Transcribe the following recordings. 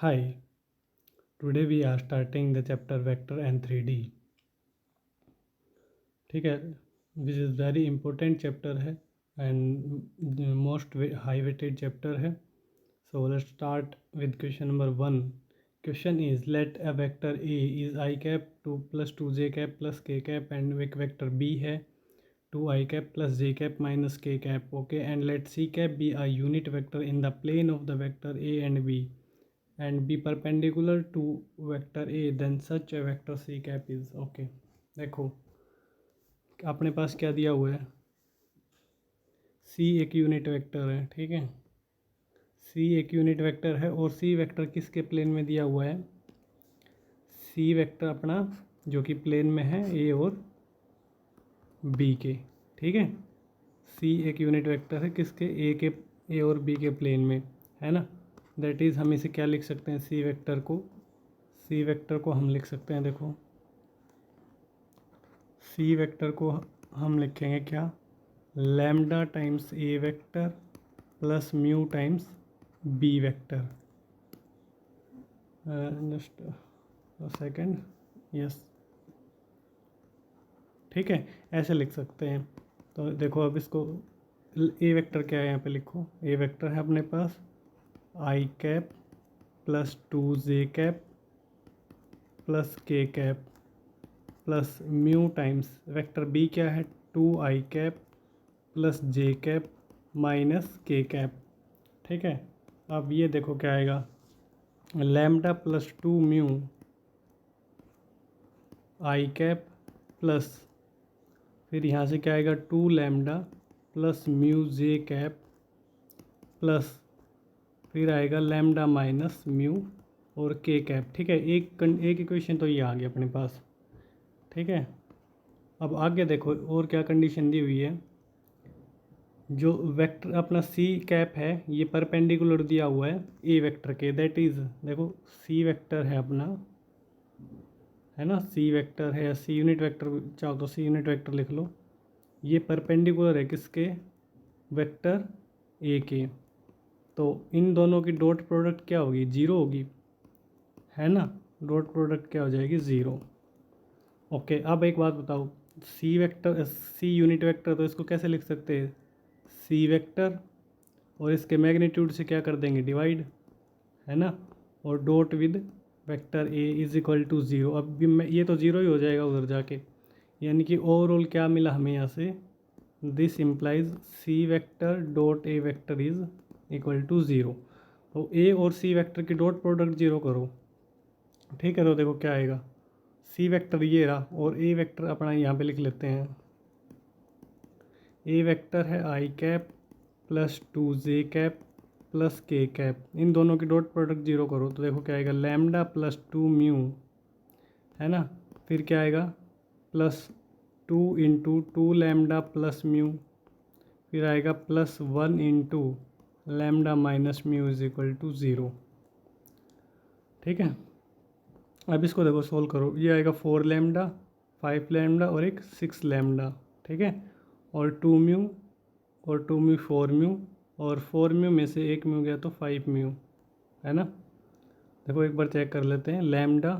Hi, today we are starting the chapter Vector and 3D. ठीक है, which is very important chapter है and most high weighted chapter है. So let's start with question number 1. Question is, let a vector A is I cap 2 plus 2j cap plus k cap and एक vector B है 2i cap plus j cap minus k cap. Okay, and let c cap be a unit vector in the plane of the vector A and B and be perpendicular to vector A, then such a vector c cap is. Okay, देखो अपने पास क्या दिया हुआ है, c एक unit vector है. ठीक है, c एक यूनिट वेक्टर है और c वेक्टर किसके प्लेन में दिया हुआ है, c वेक्टर अपना जो कि प्लेन में है a और b के. ठीक है, c एक यूनिट वेक्टर है किसके, a और b के प्लेन में है ना. दैट इज़ हम इसे क्या लिख सकते हैं, c वेक्टर को हम लिख सकते हैं. देखो c वेक्टर को हम लिखेंगे क्या, lambda times a vector plus mu times b vector. Just second, yes. ठीक है, ऐसे लिख सकते हैं. तो देखो अब इसको a वेक्टर क्या है, यहाँ पे लिखो. a वेक्टर है अपने पास i cap plus 2j cap plus k cap plus mu times vector b क्या है 2i cap plus j cap minus k cap. ठीक है, अब ये देखो क्या आएगा, lambda plus 2 mu i cap plus फिर यहाँ से क्या आएगा 2 lambda plus mu j cap plus फिर आएगा लैम्डा माइनस म्यू और k कैप. ठीक है, एक इक्वेशन तो ये आ गया अपने पास. ठीक है, अब आगे देखो और क्या कंडीशन दी हुई है. जो वेक्टर अपना c कैप है ये परपेंडिकुलर दिया हुआ है a वेक्टर के. दैट इज़ देखो c वेक्टर है अपना, है ना, c वेक्टर है या c यूनिट वेक्टर चाहो तो c यूनिट वेक्टर लिख लो. ये परपेंडिकुलर है किसके, वेक्टर a के. तो इन दोनों की डॉट प्रोडक्ट क्या होगी, ज़ीरो होगी, है ना. डॉट प्रोडक्ट क्या हो जाएगी, ज़ीरो. ओके, अब एक बात बताओ, C vector C unit vector तो इसको कैसे लिख सकते हैं, सी वेक्टर और इसके मैग्नीट्यूड से क्या कर देंगे, डिवाइड, है ना, और dot with vector A is equal to zero. अब भी ये तो ज़ीरो ही हो जाएगा उधर जाके, यानी कि ओवरऑल क्या मिला हमें यहाँ से, this implies C vector dot A vector is equal to zero. तो ए और सी वेक्टर की डॉट प्रोडक्ट ज़ीरो करो. ठीक है, तो देखो क्या आएगा, सी वेक्टर ये रहा और ए वेक्टर अपना यहाँ पे लिख लेते हैं. ए वेक्टर है i cap plus 2j cap plus k cap. इन दोनों की डॉट प्रोडक्ट ज़ीरो करो तो देखो क्या आएगा, लैम्डा प्लस 2 म्यू, है ना, फिर क्या आएगा plus 2 into 2 lambda plus mu, फिर आएगा plus 1 into lambda minus mu is equal to zero. ठीक है, अब इसको देखो सोल्व करो, ये आएगा 4 लैम्डा 5 लैम्डा और एक 6 लैम्डा. ठीक है, और 2 म्यू और 2 म्यू 4 म्यू और 4 म्यू में से एक म्यू गया तो 5 म्यू, है ना. देखो एक बार चेक कर लेते हैं, लैम्डा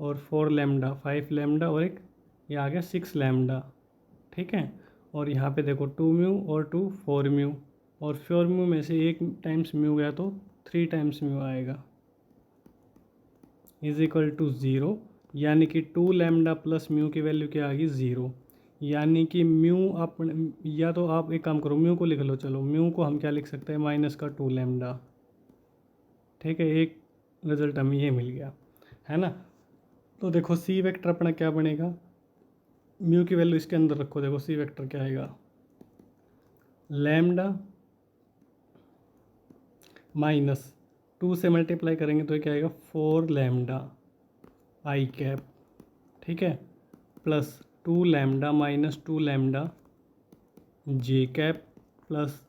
और 4 लैम्डा 5 लैम्डा और एक ये आ गया 6 लैम्डा. ठीक है, और यहाँ पे देखो 2 म्यू और 2 4 म्यू और 4 म्यू में से एक टाइम्स म्यू गया तो 3 टाइम्स म्यू आएगा इज इक्वल टू ज़ीरो. यानी कि 2 लैम्डा प्लस म्यू की वैल्यू क्या आ गई, ज़ीरो. यानी कि म्यू आप, या तो आप एक काम करो म्यू को लिख लो. चलो म्यू को हम क्या लिख सकते हैं, माइनस का 2 लैम्डा. ठीक है, एक रिजल्ट हमें ये मिल गया, है ना. तो देखो सी वेक्टर अपना क्या बनेगा, म्यू की वैल्यू इसके अंदर रखो. देखो सी वेक्टर क्या आएगा, लैम्डा माइनस 2 से मल्टीप्लाई करेंगे तो क्या आएगा 4 लैम्डा आई कैप. ठीक है, प्लस 2 लैम्डा माइनस 2 लैम्डा जे कैप प्लस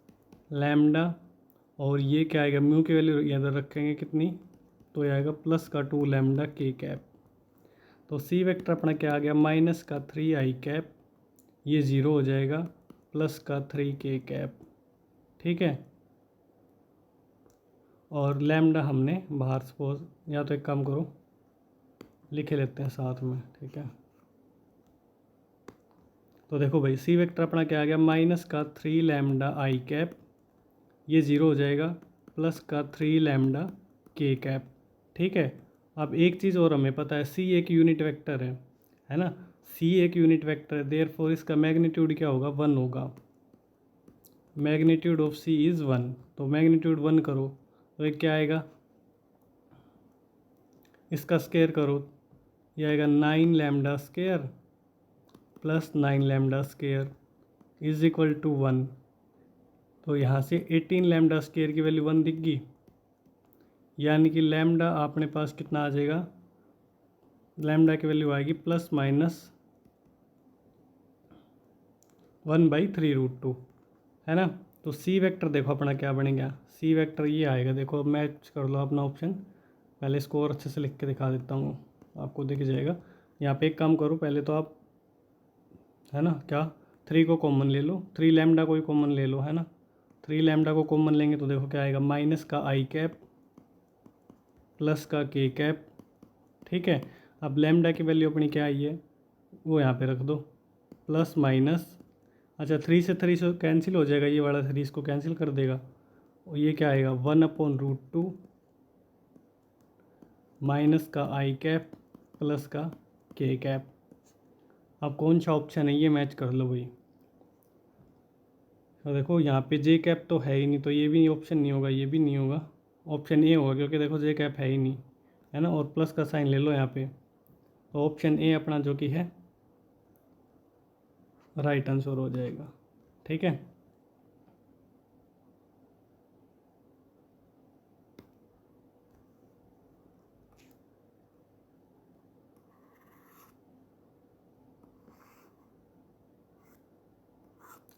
लैम्डा और ये क्या आएगा, म्यू की वैल्यू इधर रखेंगे कितनी, तो ये आएगा प्लस का 2 लैम्डा के कैप. तो सी वेक्टर अपना क्या आ गया, माइनस का 3 आई कैप, ये ज़ीरो हो जाएगा, प्लस का 3 के कैप. ठीक है, और लैम्डा हमने बाहर सपोज, या तो एक काम करो लिखे लेते हैं साथ में, ठीक है। तो देखो भाई सी वेक्टर अपना क्या आ गया, माइनस का 3 लैम्डा आई कैप, ये ज़ीरो हो जाएगा, प्लस का 3 लैम्डा के कैप, ठीक है। अब एक चीज़ और हमें पता है, सी एक यूनिट वेक्टर है ना, सी एक यूनिट वेक्टर है, देयरफॉर इसका मैग्नीट्यूड क्या होगा, 1 होगा। मैग्नीट्यूड ऑफ सी इज़ 1, तो मैग्नीट्यूड 1 करो तो ये क्या आएगा, इसका स्क्वायर करो, ये आएगा 9 lambda square plus 9 lambda square is equal to 1। तो यहाँ से 18 लैम्डा स्क्वायर की वैल्यू 1 दिख गई, यानी कि लैम्डा अपने पास कितना आ जाएगा, लैम्डा की वैल्यू आएगी प्लस माइनस 1/3√2, है ना। तो सी वेक्टर देखो अपना क्या बनेगा, सी वेक्टर ये आएगा, देखो अब मैच कर लो अपना ऑप्शन, पहले इसको और अच्छे से लिख के दिखा देता हूँ, आपको दिख जाएगा। यहाँ पे एक काम करो, पहले तो आप, है ना, क्या 3 को कॉमन ले लो, 3 लैम्डा को ही कॉमन ले लो, है ना। 3 लैम्डा को कॉमन लेंगे तो देखो क्या आएगा, माइनस का आई कैप प्लस का के कैप, ठीक है। अब लैम्डा की वैल्यू अपनी क्या आई है, वो यहाँ पे रख दो, प्लस माइनस, अच्छा 3 से 3 से कैंसिल हो जाएगा, ये वाला 3 इसको कैंसिल कर देगा, और ये क्या आएगा 1/√2 माइनस का आई कैप प्लस का के कैप। अब कौन सा ऑप्शन है ये मैच कर लो भाई। तो देखो यहाँ पे जे कैप तो है ही नहीं, तो ये भी ऑप्शन नहीं होगा, ये भी नहीं होगा, ऑप्शन ए होगा, क्योंकि देखो जे कैप है ही नहीं, है ना। और प्लस का साइन ले लो यहाँ पे, तो ऑप्शन ए अपना जो कि है राइट आंसर हो जाएगा, ठीक है।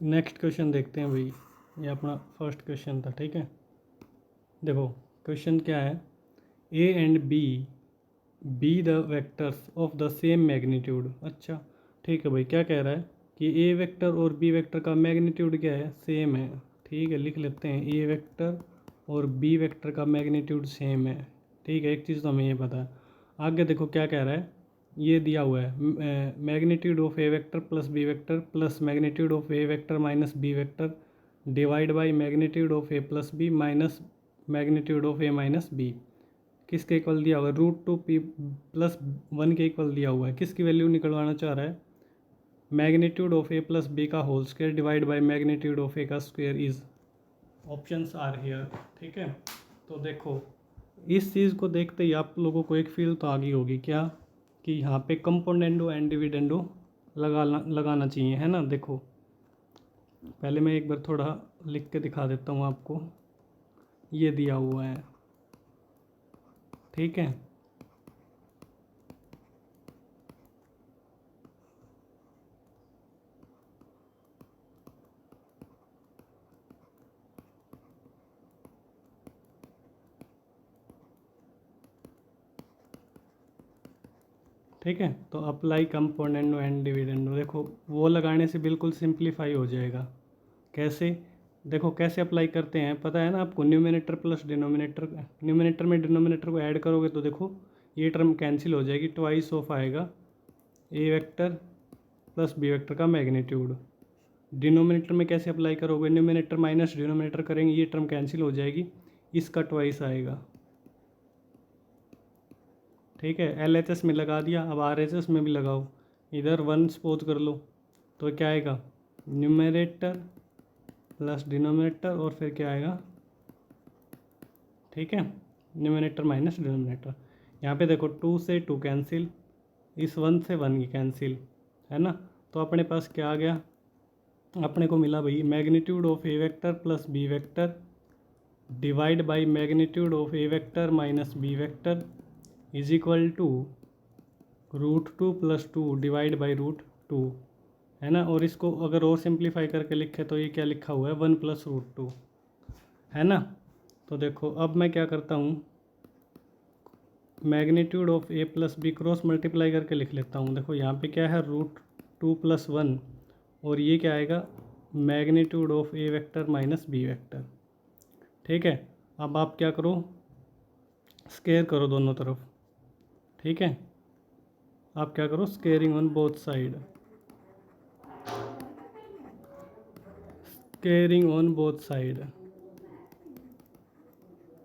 नेक्स्ट क्वेश्चन देखते हैं भाई, ये अपना फर्स्ट क्वेश्चन था, ठीक है। देखो क्वेश्चन क्या है, A and be the vectors of the same magnitude. अच्छा ठीक है भाई, क्या कह रहा है कि ए वेक्टर और बी वेक्टर का मैग्नीट्यूड क्या है, सेम है, ठीक है। लिख लेते हैं ए वेक्टर और बी वेक्टर का मैग्नीट्यूड सेम है, ठीक है। एक चीज़ तो हमें ये पता है। आगे देखो क्या कह रहा है, ये दिया हुआ है magnitude of A vector plus B vector plus magnitude of A vector minus B vector divide by magnitude of A plus B minus magnitude of A minus B, किसके इक्वल दिया हुआ है, √2p+1 के इक्वल दिया हुआ है। किसकी value निकलवाना चाह रहा है, magnitude of A plus B का whole square divide by magnitude of A का square is, options are here, ठीक है। तो देखो इस चीज़ को देखते ही आप लोगों को एक फील तो आ गई होगी, क्या कि यहाँ पे कंपोनेंडो एंड डिविडेंडो लगाना चाहिए, है ना। देखो पहले मैं एक बार थोड़ा लिख के दिखा देता हूँ आपको, ये दिया हुआ है, ठीक है। ठीक है, तो अप्लाई कंपोनेंडो एंड डिविडेंडो, देखो वो लगाने से बिल्कुल सिंप्लीफाई हो जाएगा। कैसे, देखो कैसे अप्लाई करते हैं पता है ना आपको, न्यूमिनेटर प्लस डिनोमिनेटर, न्यूमिनेटर में डिनोमिनेटर को ऐड करोगे तो देखो ये टर्म कैंसिल हो जाएगी, ट्वाइस ऑफ आएगा ए वेक्टर प्लस बी वेक्टर का मैग्नीट्यूड। डिनोमिनेटर में कैसे अप्लाई करोगे, न्यूमिनेटर माइनस डिनोमिनेटर करेंगे, ये टर्म कैंसिल हो जाएगी, इसका ट्वाइस आएगा, ठीक है। LHS में लगा दिया, अब RHS में भी लगाओ, इधर 1 सपोज कर लो, तो क्या आएगा न्यूमरेटर प्लस डिनोमिनेटर और फिर क्या आएगा, ठीक है, न्यूमरेटर माइनस डिनोमिनेटर। यहाँ पे देखो 2 से 2 कैंसिल, इस 1 से 1 की कैंसिल, है ना। तो अपने पास क्या आ गया, अपने को मिला भाई magnitude of A vector plus B vector divide by magnitude of A vector minus B vector is equal to √2 + 2 divide by √2, है ना। और इसको अगर और सिंप्लीफाई करके लिखे तो ये क्या लिखा हुआ है 1 + √2, है ना। तो देखो अब मैं क्या करता हूँ, magnitude of A plus B cross multiply करके लिख लेता हूँ। देखो यहाँ पे क्या है √2 + 1 और ये क्या आएगा magnitude of A vector minus B vector, ठीक है। अब आप क्या करो, स्केयर करो दोनों तरफ, ठीक है। आप क्या करो, squaring on both side, squaring on both side,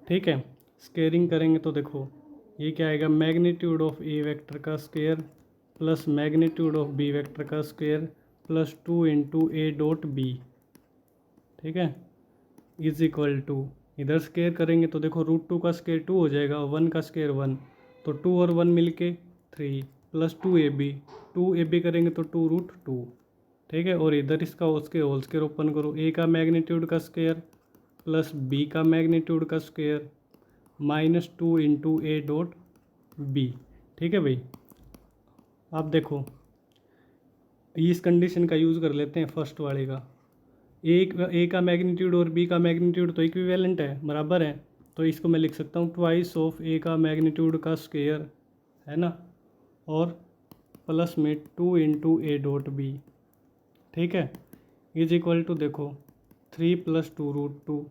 ठीक है। स्केयरिंग करेंगे तो देखो ये क्या आएगा, मैग्नीट्यूड ऑफ ए वेक्टर का square plus magnitude of B vector का square plus 2 into A dot B, ठीक है, इज इक्वल टू, इधर स्केयर करेंगे तो देखो √2 का स्केयर 2 हो जाएगा, 1 का स्केयर 1, तो 2 और 1 मिलके 3 प्लस 2ab करेंगे तो 2√2, ठीक है। और इधर इसका उसके होल स्केयर ओपन करो, ए का मैग्नीट्यूड का स्केयर प्लस बी का मैग्नीट्यूड का square -2 into A dot B, ठीक है भाई। आप देखो इस कंडीशन का यूज़ कर लेते हैं फर्स्ट वाले का, ए का मैग्नीट्यूड और बी का मैग्नीट्यूड तो इक्विवेलेंट है, बराबर है, तो इसको मैं लिख सकता हूँ ट्वाइस ऑफ ए का मैग्नीट्यूड का स्क्वायर, है ना, और प्लस में 2 इंटू ए डॉट बी, ठीक है, इज इक्वल टू देखो 3 + 2√2,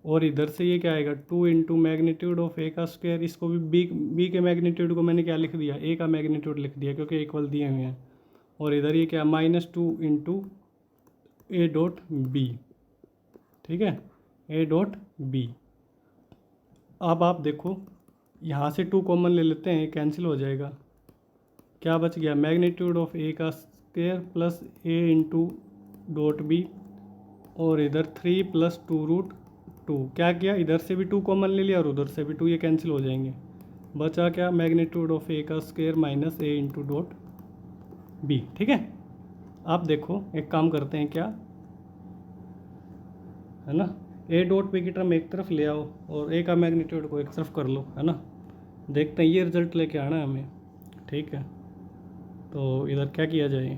और इधर से ये क्या आएगा 2 इंटू मैग्नीट्यूड ऑफ ए का स्क्वायर, इसको भी बी के मैग्नीट्यूड को मैंने क्या लिख दिया, ए का मैग्नीट्यूड लिख दिया क्योंकि इक्वल दिए हुए हैं, और इधर ये क्या -2 इंटू ए डॉट बी, ठीक है, ए डॉट बी। अब आप देखो यहाँ से 2 कॉमन ले लेते हैं, कैंसिल हो जाएगा, क्या बच गया, मैग्नीट्यूड ऑफ ए का स्क्वायर प्लस ए इंटू डॉट बी, और इधर 3 + 2√2, क्या किया, इधर से भी 2 कॉमन ले लिया और उधर से भी 2, ये कैंसिल हो जाएंगे, बचा क्या, मैग्नीट्यूड ऑफ ए का स्क्वायर माइनस ए इंटू डॉट बी, ठीक है। आप देखो एक काम करते हैं क्या, है ना, ए डॉट बी की टर्म एक तरफ ले आओ और ए का मैग्नीट्यूड को एक तरफ कर लो, है ना, देखते हैं ये रिजल्ट लेके आना है हमें, ठीक है। तो इधर क्या किया जाए,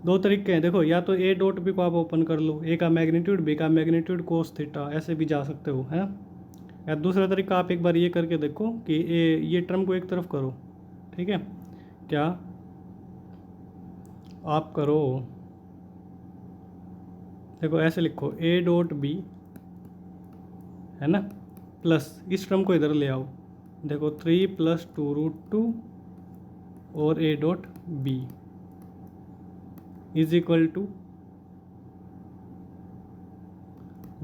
2 तरीके हैं, देखो या तो ए डॉट बी को आप ओपन कर लो, ए का मैग्नीट्यूड बी का मैग्नीट्यूड कोस थीटा, ऐसे भी जा सकते हो, है ना, या दूसरा तरीका आप एक बार ये करके देखो कि ये टर्म को एक तरफ करो, ठीक है, क्या आप करो, देखो ऐसे लिखो ए डॉट बी, है ना, प्लस इस टर्म को इधर ले आओ, देखो 3 + 2√2 और A dot B is equal to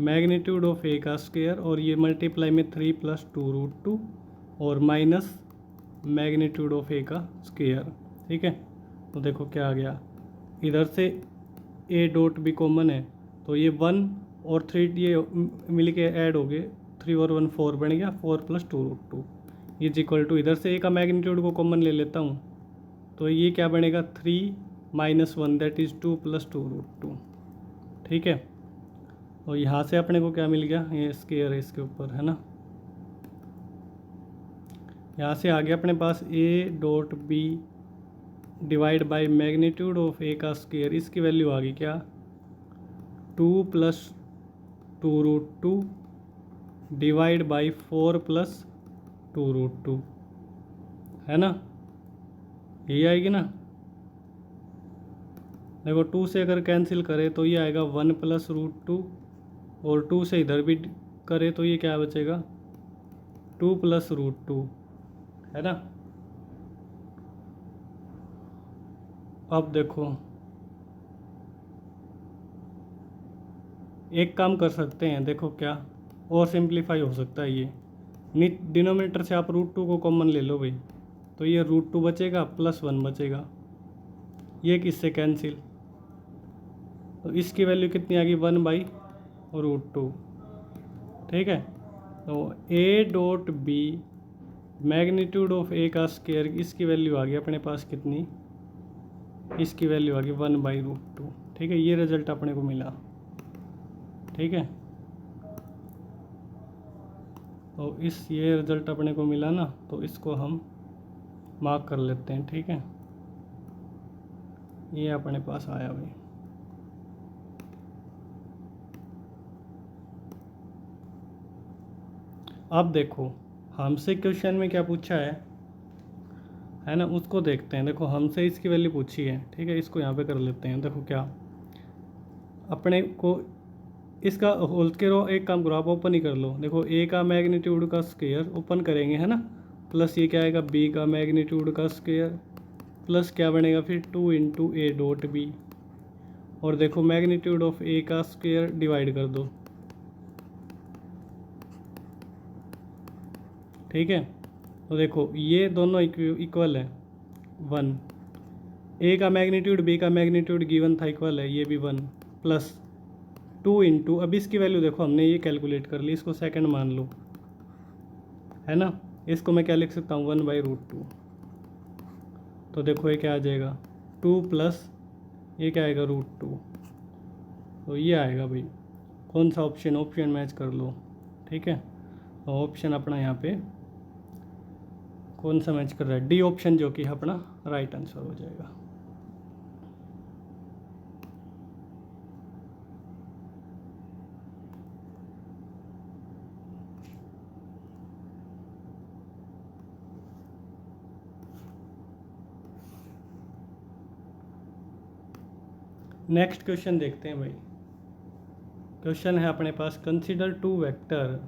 magnitude of A का स्क्वायर, और ये मल्टीप्लाई में 3 + 2√2 और माइनस मैग्नीट्यूड ऑफ ए का स्क्वायर, ठीक है। तो देखो क्या आ गया, इधर से ए डॉट बी कॉमन है तो ये 1 और 3 ये मिल के ऐड हो गए, 3 और 1 4 बन गया, 4 + 2√2 इज इक्वल टू, इधर से ए का मैग्नीट्यूड को कॉमन ले लेता हूँ तो ये क्या बनेगा 3 - 1 दैट इज़ 2 + 2√2, ठीक है। और यहाँ से अपने को क्या मिल गया, ये स्क्वायर है इसके ऊपर, है ना, यहाँ से आ गया अपने पास A dot B divide by magnitude of A का स्क्वायर, इसकी वैल्यू आ गई क्या 2 + 2√2 डिवाइड बाई 4 + 2√2, है ना, यही आएगी ना, देखो 2 से अगर कैंसिल करें तो ये आएगा 1 + √2, और 2 से इधर भी करें तो ये क्या बचेगा 2 + √2, है ना। अब देखो एक काम कर सकते हैं, देखो क्या और सिंप्लीफाई हो सकता है, ये डिनोमिनेटर से आप √2 को कॉमन ले लो भाई, तो ये √2 बचेगा +1 बचेगा, ये किससे कैंसिल, तो इसकी वैल्यू कितनी आ गई 1/√2, ठीक है। तो A dot B magnitude of A का स्क्वायर, इसकी वैल्यू आ गई अपने पास कितनी, इसकी वैल्यू आ गई 1/√2, ठीक है, ये रिजल्ट अपने को मिला, ठीक है। तो ये रिजल्ट अपने को मिला ना, तो इसको हम मार्क कर लेते हैं, ठीक है, ये अपने पास आया भाई। अब देखो हमसे क्वेश्चन में क्या पूछा है ना, उसको देखते हैं, देखो हमसे इसकी वैल्यू पूछी है, ठीक है, इसको यहाँ पे कर लेते हैं, देखो क्या अपने को इसका होल स्क्वायर एक काम करो, आप ओपन ही कर लो। देखो ए का मैग्नीट्यूड का स्क्वायर ओपन करेंगे है ना, प्लस ये क्या आएगा बी का मैग्नीट्यूड का स्क्वायर, प्लस क्या बनेगा फिर 2 इंटू ए डॉट बी, और देखो मैग्नीट्यूड ऑफ ए का स्क्वायर डिवाइड कर दो। ठीक है, तो देखो ये दोनों इक्वल है 1, ए का मैग्नीट्यूड बी का मैग्नीट्यूड गिवन था इक्वल है, ये भी 1, प्लस 2 इंटू, अब इसकी वैल्यू देखो हमने ये कैलकुलेट कर ली, इसको सेकंड मान लो है ना, इसको मैं क्या लिख सकता हूँ 1/√2। तो देखो ये क्या आ जाएगा 2 प्लस ये क्या आएगा √2, तो ये आएगा भाई कौन सा ऑप्शन, ऑप्शन मैच कर लो। ठीक है, तो ऑप्शन अपना यहाँ पे कौन सा मैच कर रहा है, डी ऑप्शन, जो कि अपना राइट आंसर हो जाएगा। नेक्स्ट क्वेश्चन देखते हैं भाई। क्वेश्चन है अपने पास, कंसीडर 2 वेक्टर,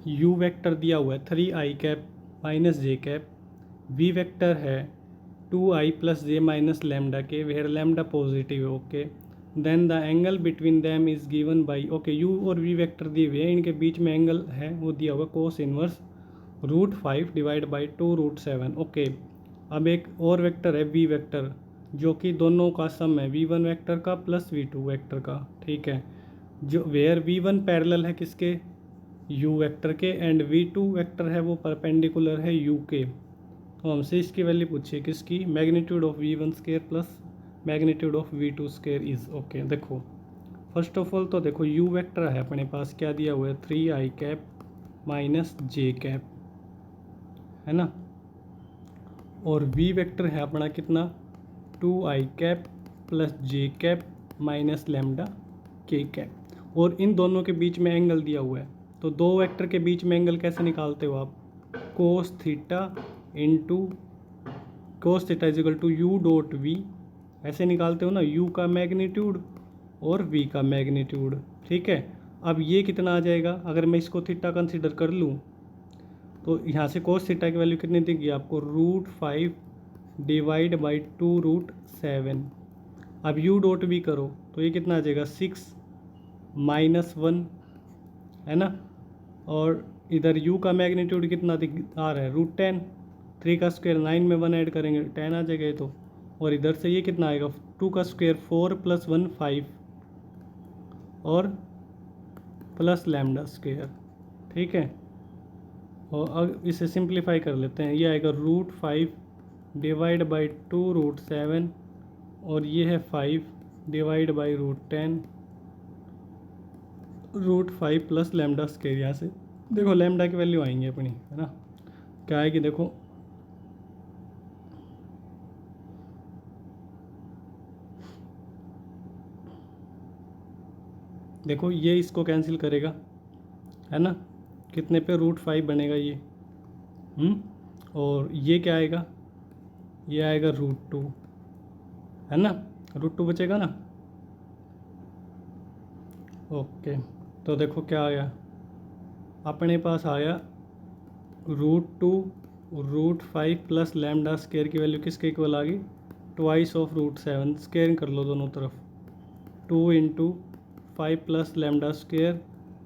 u वेक्टर दिया हुआ है 3i cap minus J cap, v vector है 2i plus J minus lambda K, where lambda positive है। Okay, then the angle between them is given by, okay u और v vector दिए हुए हैं, इनके बीच में एंगल है वो दिया हुआ cos inverse √5 divide by 2√7। Okay, अब एक और वेक्टर है v वेक्टर, जो कि दोनों का सम है v1 वेक्टर का प्लस v2 वेक्टर का। ठीक है, जो वेयर v1 पैरेलल है किसके, u वेक्टर के, एंड v2 वेक्टर है वो परपेंडिकुलर है u के। तो हमसे इसकी वैल्यू पूछिए किसकी, magnitude of v1 square plus magnitude of v2 square is. Okay, देखो फर्स्ट ऑफ ऑल तो देखो u वेक्टर है अपने पास क्या दिया हुआ है 3i cap minus J cap है ना, और v वेक्टर है अपना कितना 2i कैप प्लस जे कैप माइनस लैम्डा के कैप, और इन दोनों के बीच में एंगल दिया हुआ है। तो दो वेक्टर के बीच में एंगल कैसे निकालते हो आप, cos theta into cos theta is equal to U dot V, ऐसे निकालते हो ना, u का मैग्नीट्यूड और v का मैग्नीट्यूड। ठीक है, अब ये कितना आ जाएगा, अगर मैं इसको थीटा कंसीडर कर लूँ तो यहाँ से कोस थीटा की वैल्यू कितनी देगी आपको √5 डिवाइड बाई 2√7। अब u डॉट वी करो तो ये कितना आ जाएगा 6 माइनस 1 है ना, और इधर u का मैग्नीट्यूड कितना आ रहा है √10, 3 का स्क्वायर 9 में 1 ऐड करेंगे 10 आ जाएगा ये तो, और इधर से ये कितना आएगा 2 का स्क्वायर 4 प्लस 1 5 और प्लस लैम्डा स्क्वायर। ठीक है, और अब इसे सिंप्लीफाई कर लेते हैं, ये आएगा √5 डिवाइड बाई 2√7, और ये है 5 divide by √10 √5 plus lambda square. यहाँ से देखो लैम्डा की वैल्यू आएंगी अपनी है ना, क्या आएगी देखो देखो ये इसको कैंसिल करेगा है ना, कितने पे √5 बनेगा ये, और ये क्या आएगा, ये आएगा √2 है ना, √2 बचेगा ना। ओके, तो देखो क्या आया अपने पास आया √2 √5 प्लस लैम्डा स्क्वायर की वैल्यू किसके इक्वल आ गई, ट्वाइस ऑफ √7, स्क्वायर कर लो दोनों तरफ, 2 into 5 plus lambda square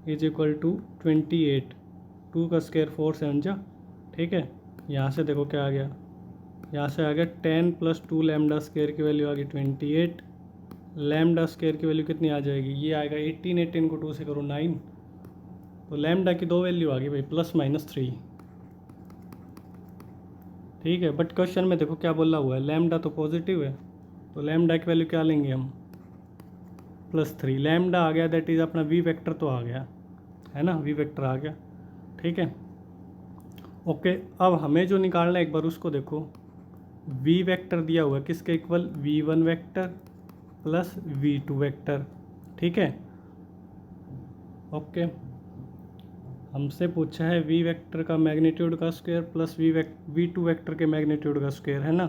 is equal to 28, 2 का स्क्वायर 4 7 जा। ठीक है, यहाँ से देखो क्या आ गया, यहाँ से आ गया 10 प्लस 2 लैम्डा स्क्वायर की वैल्यू आ गई 28, लैम्डा स्क्वायर की वैल्यू कितनी आ जाएगी, ये आएगा 18, 18 को 2 से करो 9, तो लैम्डा की दो वैल्यू आ गई भाई +-3। ठीक है, बट क्वेश्चन में देखो क्या बोला हुआ है, लैम्डा तो पॉजिटिव है, तो लैम्डा की वैल्यू क्या लेंगे हम +3, लैम्डा आ गया, दैट इज़ अपना वी वेक्टर तो आ गया है ना, वी वेक्टर आ गया। ठीक है, ओके, अब हमें जो निकालना है एक बार उसको देखो, वी वेक्टर दिया हुआ है किसके equal, v1 vector plus v2 vector. ठीक है, ओके, हमसे पूछा है v वेक्टर का मैग्नीट्यूड का स्क्वायर प्लस v2 वेक्टर के मैग्नीट्यूड का स्क्वायर है ना,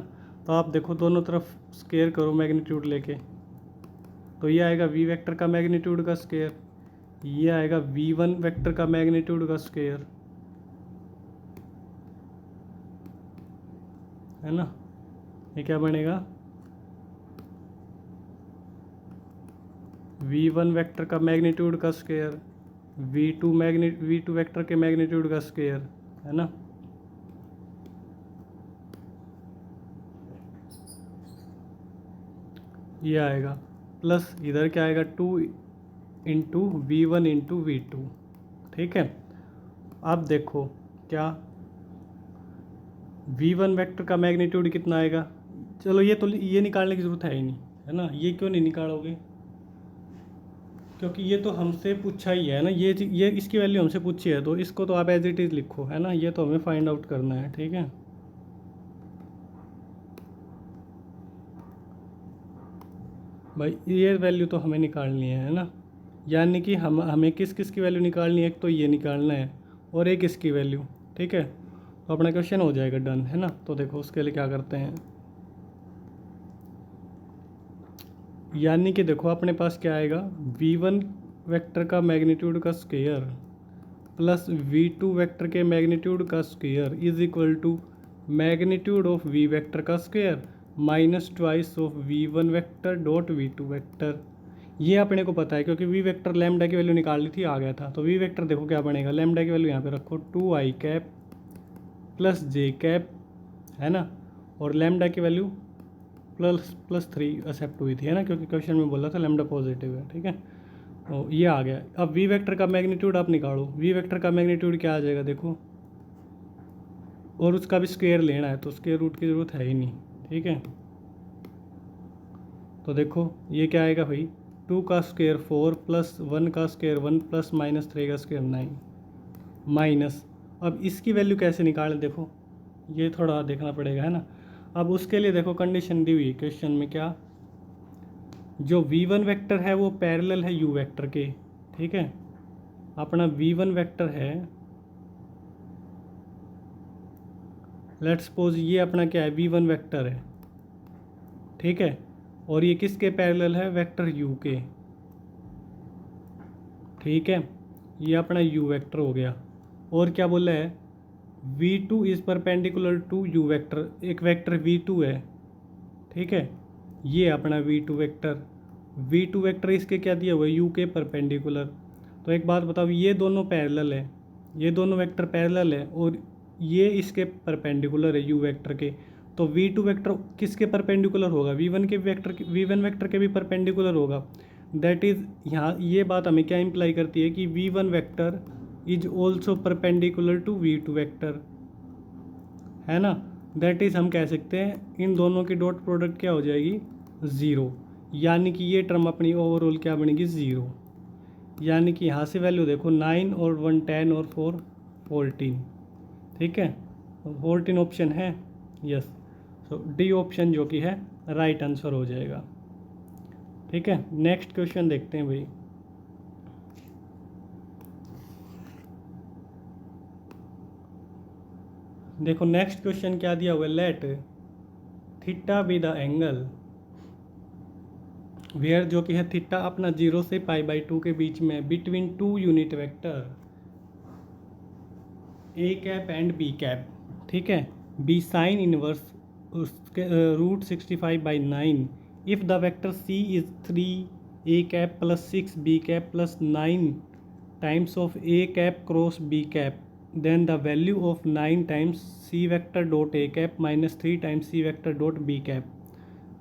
तो आप देखो दोनों तरफ स्केयर करो मैग्नीट्यूड लेके, तो ये आएगा वी वेक्टर का मैग्नीट्यूड का स्केयर, ये आएगा v1 वेक्टर का मैग्नीट्यूड का स्केयर, है ना। ये क्या बनेगा, v1 वेक्टर का मैग्नीट्यूड का स्केयर, v2 वेक्टर के मैग्नीट्यूड का स्केयर, है ना। ये आएगा प्लस इधर क्या आएगा 2 इंटू v1 इंटू v2, ठीक है। अब देखो क्या v1 वेक्टर का मैग्नीट्यूड कितना आएगा, चलो ये निकालने की ज़रूरत है ही नहीं, है ना। ये क्यों नहीं निकालोगे, क्योंकि ये तो हमसे पूछा ही है ना, ये इसकी वैल्यू हमसे पूछी है, तो इसको तो आप एज इट इज़ लिखो, है ना। ये तो हमें फाइंड आउट करना है, ठीक है। भाई ये वैल्यू तो हमें निकालनी है ना, यानी कि हमें किस किस की वैल्यू निकालनी है, एक तो ये निकालना है और एक इसकी वैल्यू, ठीक है। तो अपना क्वेश्चन हो जाएगा डन, है ना। तो देखो उसके लिए क्या करते हैं, यानी कि देखो अपने पास क्या आएगा, v1 वेक्टर का मैग्नीट्यूड का स्क्वायर प्लस v2 वेक्टर के मैग्नीट्यूड का square is equal to magnitude of v vector का square minus twice of v1 vector dot v2 vector. ये अपने को पता है क्योंकि v वेक्टर लैम्डा की वैल्यू निकाल ली थी, आ गया था। तो v वेक्टर देखो क्या बनेगा, लैम्डा की वैल्यू यहाँ पे रखो 2i cap plus j cap, है ना, और लैम्डा की वैल्यू प्लस 3 एक्सेप्ट हुई थी, है ना, क्योंकि क्वेश्चन में बोला था लैम्डा पॉजिटिव है, ठीक है। तो ये आ गया। अब v वेक्टर का मैग्नीट्यूड आप निकालो, v वेक्टर का मैग्नीट्यूड क्या आ जाएगा देखो, और उसका भी स्क्वायर लेना है, तो स्क्वायर रूट की ज़रूरत है ही नहीं, ठीक है। तो देखो ये क्या आएगा भाई, 2 का स्क्वायर 4 प्लस 1 का स्क्वायर 1 प्लस माइनस 3 का स्क्वायर 9 माइनस। अब इसकी वैल्यू कैसे निकालें, देखो ये थोड़ा देखना पड़ेगा, है ना। अब उसके लिए देखो कंडीशन दी हुई क्वेश्चन में, क्या, जो v1 वेक्टर है वो पैरेलल है u वेक्टर के, ठीक है। अपना v1 वेक्टर है, लेट्स सपोज ये अपना क्या है, v1 वेक्टर है, ठीक है, और ये किसके पैरेलल है, वेक्टर u के, ठीक है। ये अपना u वेक्टर हो गया, और क्या बोला है, v2 is perpendicular to u vector, एक वेक्टर v2 है, ठीक है। ये अपना v2 वेक्टर इसके क्या दिया हुआ है, u के परपेंडिकुलर। तो एक बात बताओ, ये दोनों पैरेलल है, ये दोनों वेक्टर पैरेलल है, और ये इसके परपेंडिकुलर है u वेक्टर के। तो v2 वेक्टर किसके परपेंडिकुलर होगा, v1 वेक्टर के भी परपेंडिकुलर होगा। दैट इज़ यहाँ ये बात हमें क्या इम्प्लाई करती है कि v1 vector is also perpendicular to v2 vector, है ना। दैट इज़ हम कह सकते हैं इन दोनों की डॉट प्रोडक्ट क्या हो जाएगी, 0, यानी कि ये टर्म अपनी ओवरऑल क्या बनेगी, 0। यानी कि यहाँ से वैल्यू देखो 9 और 1 10 और 4 14, ठीक है। 14 ऑप्शन है, यस। सो डी ऑप्शन जो कि है राइट आंसर हो जाएगा, ठीक है। नेक्स्ट क्वेश्चन देखते हैं भाई। देखो नेक्स्ट क्वेश्चन क्या दिया हुआ है, let theta be the angle where, जो कि है थीटा अपना 0 से π/2 के बीच में, between 2 unit vector a cap and b cap, ठीक है, बी साइन इनवर्स उसके root 65/9 if the vector c is 3 a cap plus 6 b cap plus 9 times of a cap cross b cap, then the value of 9 times c vector dot a cap minus 3 times c vector dot b cap,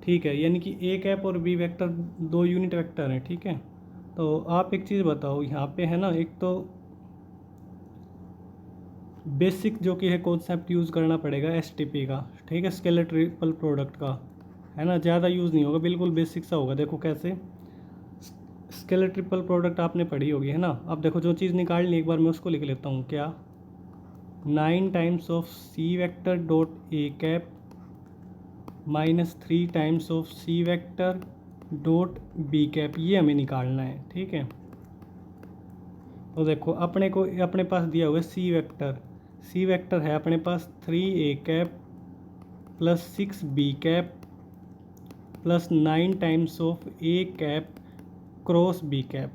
ठीक है। यानी कि a cap और b vector 2 unit vector हैं, ठीक है। तो आप एक चीज़ बताओ यहाँ पे, है ना, एक तो बेसिक जो कि है कॉन्सेप्ट यूज़ करना पड़ेगा STP का, ठीक है, स्केलर ट्रिपल प्रोडक्ट का, है ना, ज़्यादा यूज़ नहीं होगा, बिल्कुल बेसिक सा होगा। देखो कैसे, स्केलर ट्रिपल प्रोडक्ट आपने पढ़ी होगी, है ना। अब देखो जो चीज़ निकालनी, एक बार मैं उसको लिख लेता हूँ, क्या, 9 times of c vector dot a cap minus 3 times of c vector dot b cap, ये हमें निकालना है, ठीक है। तो देखो अपने पास दिया हुआ है c वेक्टर है अपने पास 3a cap plus 6 B cap plus 9 times of A cap cross B cap.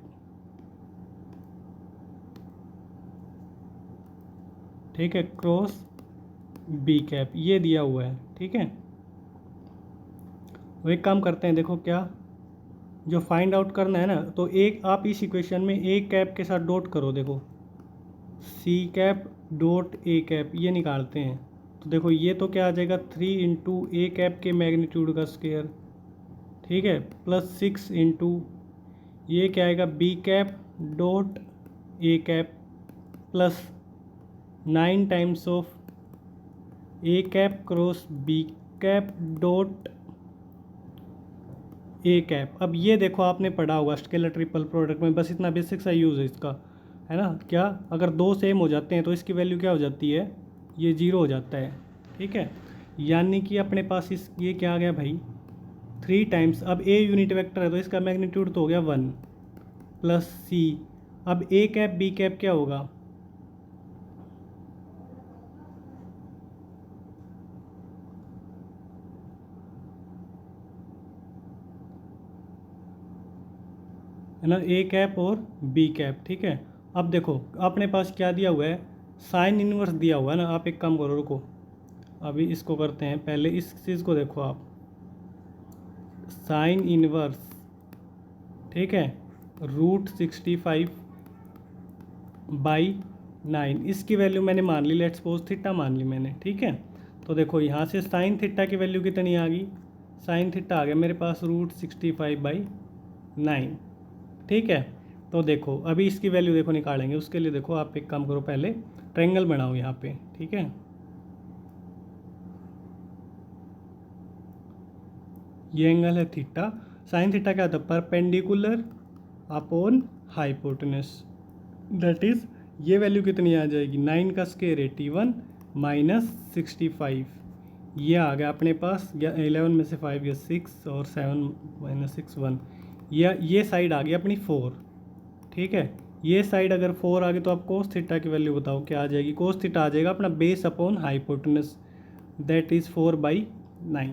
ठीक है, क्रॉस बी कैप ये दिया हुआ है। ठीक है, वो एक काम करते हैं, देखो क्या जो फाइंड आउट करना है ना, तो एक आप इस इक्वेशन में ए कैप के साथ डॉट करो, देखो C cap dot A cap ये निकालते हैं। तो देखो ये तो क्या आ जाएगा 3 इंटू ए कैप के मैग्नीट्यूड का स्क्वायर, ठीक है, प्लस 6 इंटू ये क्या आएगा B cap dot A cap plus 9 times of A cap cross B cap dot A cap. अब ये देखो आपने पढ़ा होगा स्केलर ट्रिपल प्रोडक्ट में, बस इतना बेसिक सा यूज़ है इसका, है ना। क्या अगर दो सेम हो जाते हैं तो इसकी वैल्यू क्या हो जाती है, ये जीरो हो जाता है। ठीक है, यानी कि अपने पास इस ये क्या आ गया भाई 3 टाइम्स, अब ए यूनिट वेक्टर है तो इसका मैग्नीट्यूड तो हो गया 1 प्लस सी। अब ए कैप बी कैप क्या होगा, है ना, ए कैप और बी कैप। ठीक है, अब देखो अपने पास क्या दिया हुआ है, साइन इनवर्स दिया हुआ है ना। आप एक काम करो, रुको अभी इसको करते हैं, पहले इस चीज़ को देखो आप, साइन इनवर्स, ठीक है, √65 बाई 9, इसकी वैल्यू मैंने मान ली, लेट्स सपोज थीटा मान ली मैंने। ठीक है, तो देखो यहाँ से साइन थीटा की वैल्यू कितनी आ गई, साइन थीटा आ गया मेरे पास √65/9। ठीक है, तो देखो अभी इसकी वैल्यू देखो निकालेंगे, उसके लिए देखो आप एक काम करो, पहले ट्रायंगल बनाओ यहाँ पे। ठीक है, ये एंगल है थीटा, साइन थीटा क्या होता है, perpendicular upon hypotenuse, that is ये वैल्यू कितनी आ जाएगी 9 का स्क्वायर 81 माइनस 65, ये आ गया अपने पास 11 में से 5 गया 6 और 7 माइनस 6 1, ये साइड आ गई अपनी 4। ठीक है, ये साइड अगर 4 आ गई तो आप कोस थीटा की वैल्यू बताओ क्या आ जाएगी, कोस थीटा आ जाएगा अपना base upon hypotenuse, that is 4/9।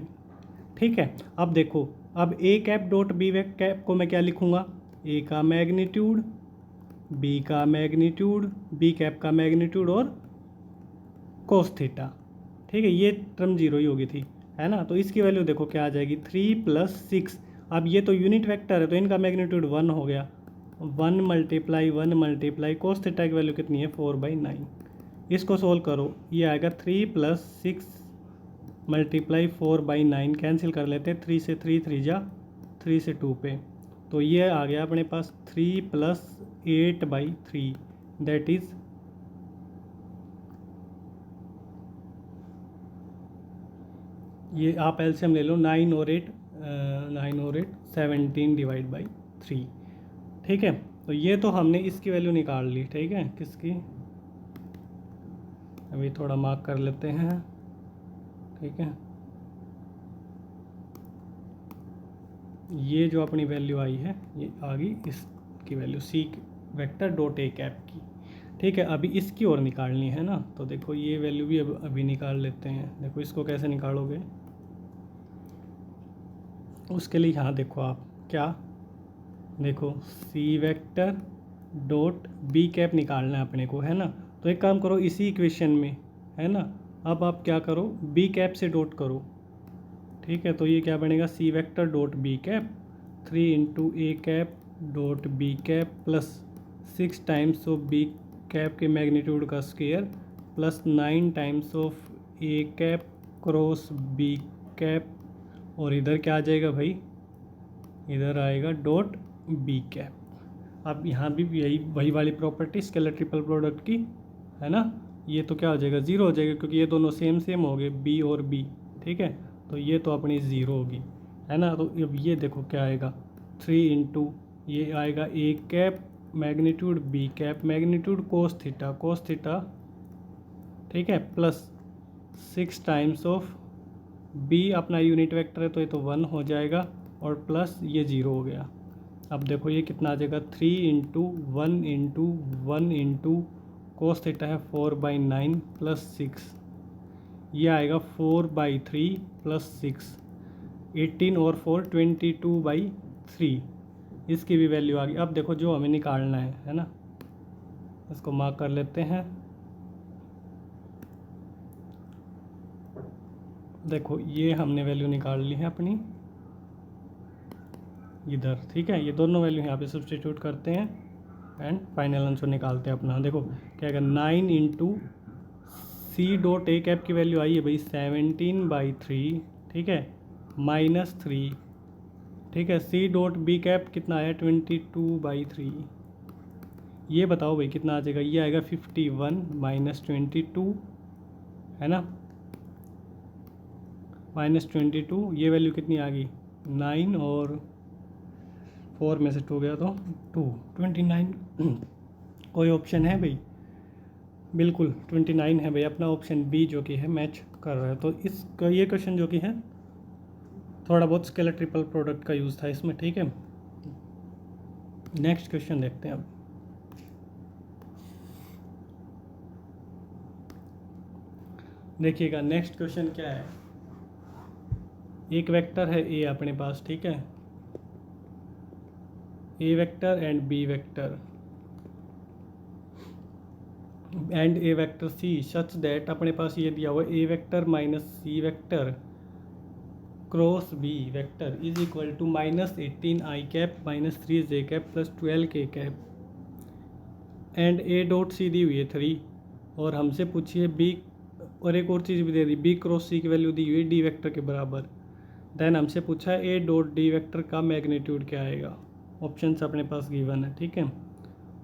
ठीक है, अब देखो अब ए कैप डॉट बी कैप को मैं क्या लिखूँगा, ए का मैग्नीट्यूड, बी का मैग्नीट्यूड, बी कैप का मैग्नीट्यूड और कोस थीटा। ठीक है, ये टर्म जीरो ही होगी थी, है ना। तो इसकी वैल्यू देखो क्या आ जाएगी 3 + 6। अब ये तो यूनिट वेक्टर है तो इनका मैग्नीट्यूड 1 हो गया, 1 × 1 × कोस थीटा की वैल्यू कितनी है 4/9। इसको सोल्व करो, ये आएगा 3 + 6 × 4/9, कैंसिल कर लेते हैं, 3 से 3 3 जा 3 से 2 पे, तो ये आ गया अपने पास 3 + 8/3, दैट इज़ ये आप एलसीएम ले लो 9 और 8 17/3। ठीक है, तो ये तो हमने इसकी वैल्यू निकाल ली। ठीक है, किसकी, अभी थोड़ा मार्क कर लेते हैं। ठीक है, ये जो अपनी वैल्यू आई है ये आ गई इसकी value C vector dot A cap की। ठीक है, अभी इसकी और निकालनी है ना, तो देखो ये वैल्यू भी अभी निकाल लेते हैं। देखो इसको कैसे निकालोगे, उसके लिए यहाँ देखो आप क्या, देखो सी वेक्टर डॉट बी कैप निकालना है अपने को, है ना। तो एक काम करो इसी इक्वेशन में, है ना, अब आप क्या करो बी कैप से डॉट करो। ठीक है, तो ये क्या बनेगा C vector dot B cap 3 into A cap dot B cap plus 6 times of B cap के मैग्नीट्यूड का square plus 9 times of A cap cross B cap, और इधर क्या आ जाएगा भाई, इधर आएगा डॉट बी कैप। अब यहाँ भी यही वही वाली प्रॉपर्टी स्केलर ट्रिपल प्रोडक्ट की, है ना। ये तो क्या हो जाएगा ज़ीरो हो जाएगा क्योंकि ये दोनों सेम हो गए बी और बी। ठीक है, तो ये तो अपनी ज़ीरो होगी, है ना। तो अब ये देखो क्या आएगा 3 इंटू ये आएगा A cap magnitude B cap magnitude cos theta, ठीक है, प्लस 6 टाइम्स ऑफ बी अपना यूनिट वेक्टर है तो ये तो 1 हो जाएगा और प्लस ये 0 हो गया। अब देखो ये कितना आ जाएगा 3 इंटू 1 इंटू कोस थीटा है 4/9 प्लस 6, ये आएगा 4/3 + 6, 18 और 4 22/3, इसकी भी वैल्यू आ गई। अब देखो जो हमें निकालना है ना, इसको मार्क कर लेते हैं। देखो ये हमने वैल्यू निकाल ली है अपनी इधर, ठीक है। ये दोनों वैल्यू यहाँ पे सब्सटीट्यूट करते हैं एंड फाइनल आंसर निकालते हैं अपना। देखो क्या आएगा, 9 इंटू C.A कैप की वैल्यू आई है भाई 17/3, ठीक है, -3, ठीक है। C.B कैप कितना आया 22/3। ये बताओ भाई कितना आ जाएगा, ये आएगा 51 - 22, है ना, -22। ये वैल्यू कितनी आ गई 9 और 4 में से 2 गया तो 29। कोई ऑप्शन है भाई, बिल्कुल 29 है भाई अपना ऑप्शन बी जो कि है मैच कर रहा है। तो इसका ये क्वेश्चन जो कि है थोड़ा बहुत स्केलर ट्रिपल प्रोडक्ट का यूज़ था इसमें, ठीक है। नेक्स्ट क्वेश्चन देखते हैं अब। देखिएगा नेक्स्ट क्वेश्चन क्या है। एक वेक्टर है ए अपने पास, ठीक है, A vector and B vector and A vector C such that, अपने पास ये दिया हुआ A vector minus C vector cross B vector is equal to -18i cap -3j cap + 12k cap and A dot C दी हुई है 3, और हमसे पूछिए बी, और एक और चीज़ भी दे दी, बी क्रॉस सी की वैल्यू दी हुई है डी वेक्टर के बराबर। देन हमसे पूछा है ए डॉट डी वेक्टर का मैग्नीट्यूड क्या आएगा। ऑप्शंस अपने पास गिवन है, ठीक है।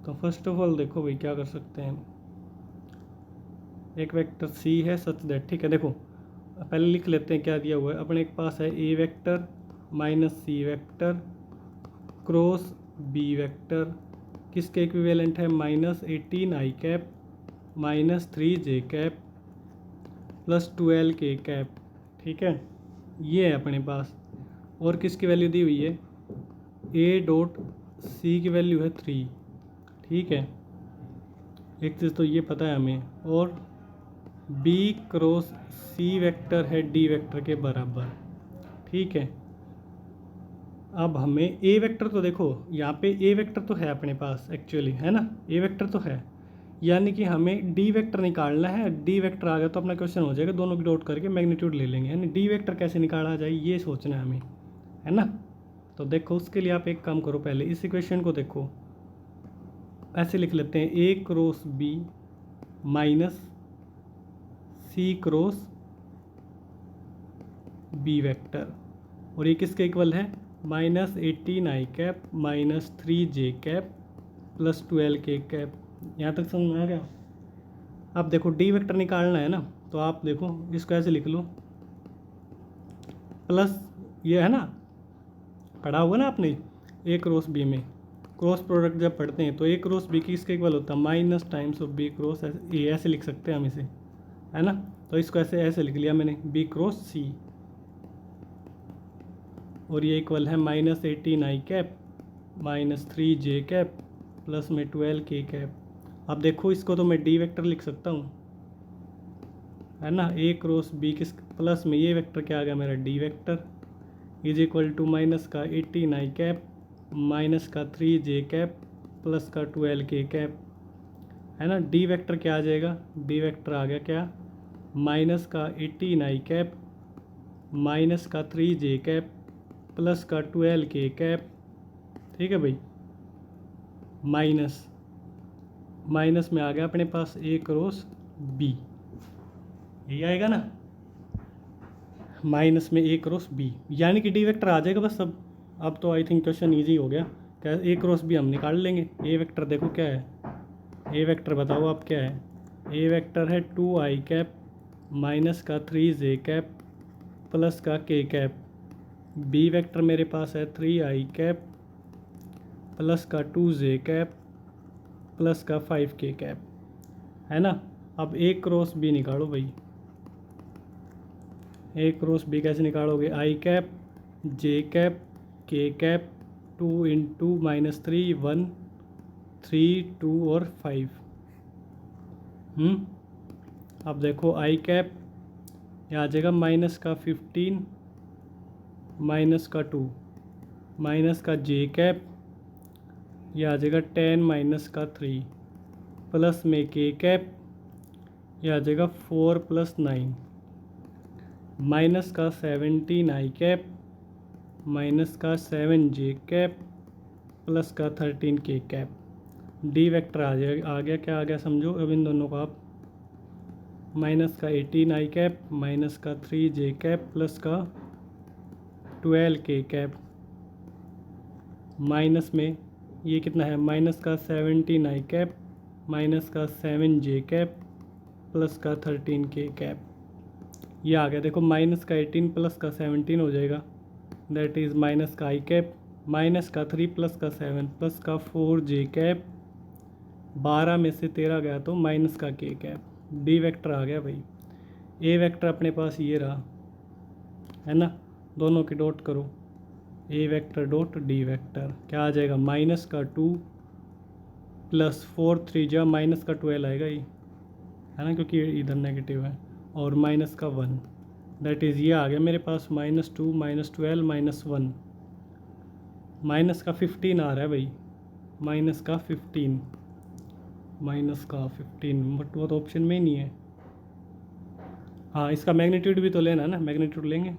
तो फर्स्ट ऑफ ऑल देखो भाई क्या कर सकते हैं, एक वेक्टर सी है सच दैट, ठीक है। देखो पहले लिख लेते हैं क्या दिया हुआ है। अपने पास है A vector minus C vector cross B vector, किसके इक्विवेलेंट है -18i cap -3j cap + 12k cap, ठीक है। ये है अपने पास, और किसकी वैल्यू दी हुई है, ए डॉट सी की वैल्यू है 3, ठीक है। एक चीज़ तो ये पता है हमें, और बी क्रॉस सी वेक्टर है डी वेक्टर के बराबर, ठीक है। अब हमें ए वेक्टर तो देखो यहाँ पे ए वेक्टर तो है अपने पास एक्चुअली, है ना, ए वेक्टर तो है, यानी कि हमें डी वेक्टर निकालना है। डी वेक्टर आ गया तो अपना क्वेश्चन हो जाएगा, दोनों की डॉट करके मैग्नीट्यूड ले लेंगे, यानी डी वेक्टर कैसे निकाला जाए ये सोचना है हमें, है ना। तो देखो उसके लिए आप एक काम करो, पहले इस इक्वेशन को देखो, ऐसे लिख लेते हैं, ए cross B minus C cross B vector, और ये किसके इक्वल है -18i cap -3j cap + 12k cap. यहाँ तक समझ में आ गया। अब देखो डी वेक्टर निकालना है ना, तो आप देखो इसको ऐसे लिख लो, प्लस ये है ना, पढ़ा हुआ ना आपने ए क्रॉस बी में, क्रॉस प्रोडक्ट जब पढ़ते हैं तो ए क्रॉस बी किसके इक्वल होता है minus times of B cross A, ऐसे लिख सकते हैं हम इसे, है ना। तो इसको ऐसे ऐसे लिख लिया मैंने, बी क्रॉस सी, और ये इक्वल है -18i cap -3j cap plus में 12k कैप। अब देखो इसको तो मैं डी वेक्टर लिख सकता हूँ, है ना, ए क्रॉस बी किस प्लस में ये वेक्टर क्या आ गया मेरा D vector is equal to minus का 18i कैप माइनस का 3j कैप प्लस का 12k कैप, है ना। डी वेक्टर क्या आ जाएगा, डी वेक्टर आ गया क्या माइनस का 18i कैप माइनस का 3j कैप प्लस का 12k कैप, ठीक है भाई। माइनस में आ गया अपने पास ए क्रॉस बी, यही आएगा ना, माइनस में ए क्रॉस बी, यानी कि डी वेक्टर आ जाएगा बस। अब तो आई थिंक क्वेश्चन इजी हो गया, क्या ए क्रॉस बी हम निकाल लेंगे। ए वेक्टर देखो क्या है, ए वेक्टर बताओ आप क्या है, ए वेक्टर है 2i कैप माइनस का 3j कैप प्लस का k कैप, बी वेक्टर मेरे पास है 3i कैप प्लस का 2j कैप प्लस का 5k कैप, है ना। अब ए क्रॉस बी निकालो भाई, ए क्रॉस बी कैसे निकालोगे, i cap j cap k cap 2 into -3 1 3 2 और 5। अब देखो i कैप यह आ जाएगा माइनस का 15 माइनस का 2 माइनस का जे कैप, यह आ जाएगा 10 माइनस का 3 प्लस में के कैप, यह आ जाएगा 4 प्लस 9 माइनस का 17 आई कैप माइनस का 7 जे कैप प्लस का 13 के कैप। डी वेक्टर आ गया क्या आ गया समझो। अब इन दोनों को आप माइनस का 18 आई कैप माइनस का 3 जे कैप प्लस का 12 के कैप माइनस में ये कितना है माइनस का 17 आई कैप माइनस का 7 जे कैप प्लस का 13 के कैप। ये आ गया देखो माइनस का 18 प्लस का 17 हो जाएगा, दैट इज़ माइनस का आई कैप माइनस का 3 प्लस का 7 प्लस का 4 जे कैप, 12 में से 13 गया तो माइनस का के कैप। डी वेक्टर आ गया भाई। ए वेक्टर अपने पास ये रहा है ना, दोनों की डॉट करो, ए वेक्टर डॉट डी वेक्टर क्या आ जाएगा माइनस का 2 प्लस 4 3 जा माइनस का 12 आएगा ये है ना, क्योंकि इधर नेगेटिव है, और माइनस का 1 दैट इज़ ये आ गया मेरे पास माइनस 2 माइनस 12 माइनस 1 माइनस का 15 आ रहा है भाई, माइनस का 15 बट वो तो ऑप्शन में ही नहीं है। हाँ इसका मैग्नीट्यूड भी तो लेना है ना, मैग्नीट्यूड लेंगे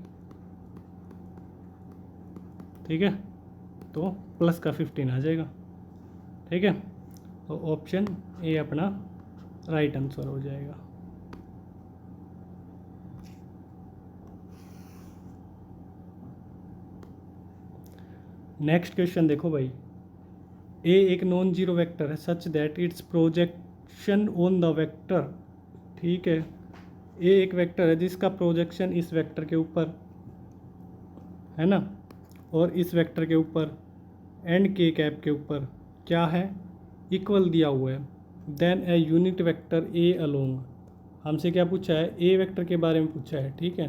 ठीक है, तो प्लस का 15 आ जाएगा ठीक है, तो ऑप्शन ए अपना राइट आंसर हो जाएगा। नेक्स्ट क्वेश्चन देखो भाई, ए एक नॉन जीरो वेक्टर है such that it's projection on the vector, ठीक है, ए एक वेक्टर है जिसका प्रोजेक्शन इस वेक्टर के ऊपर है ना, और इस वेक्टर के ऊपर एंड के कैप के ऊपर क्या है इक्वल दिया हुआ है, then a unit vector A along. हमसे क्या पूछा है, ए वेक्टर के बारे में पूछा है ठीक है,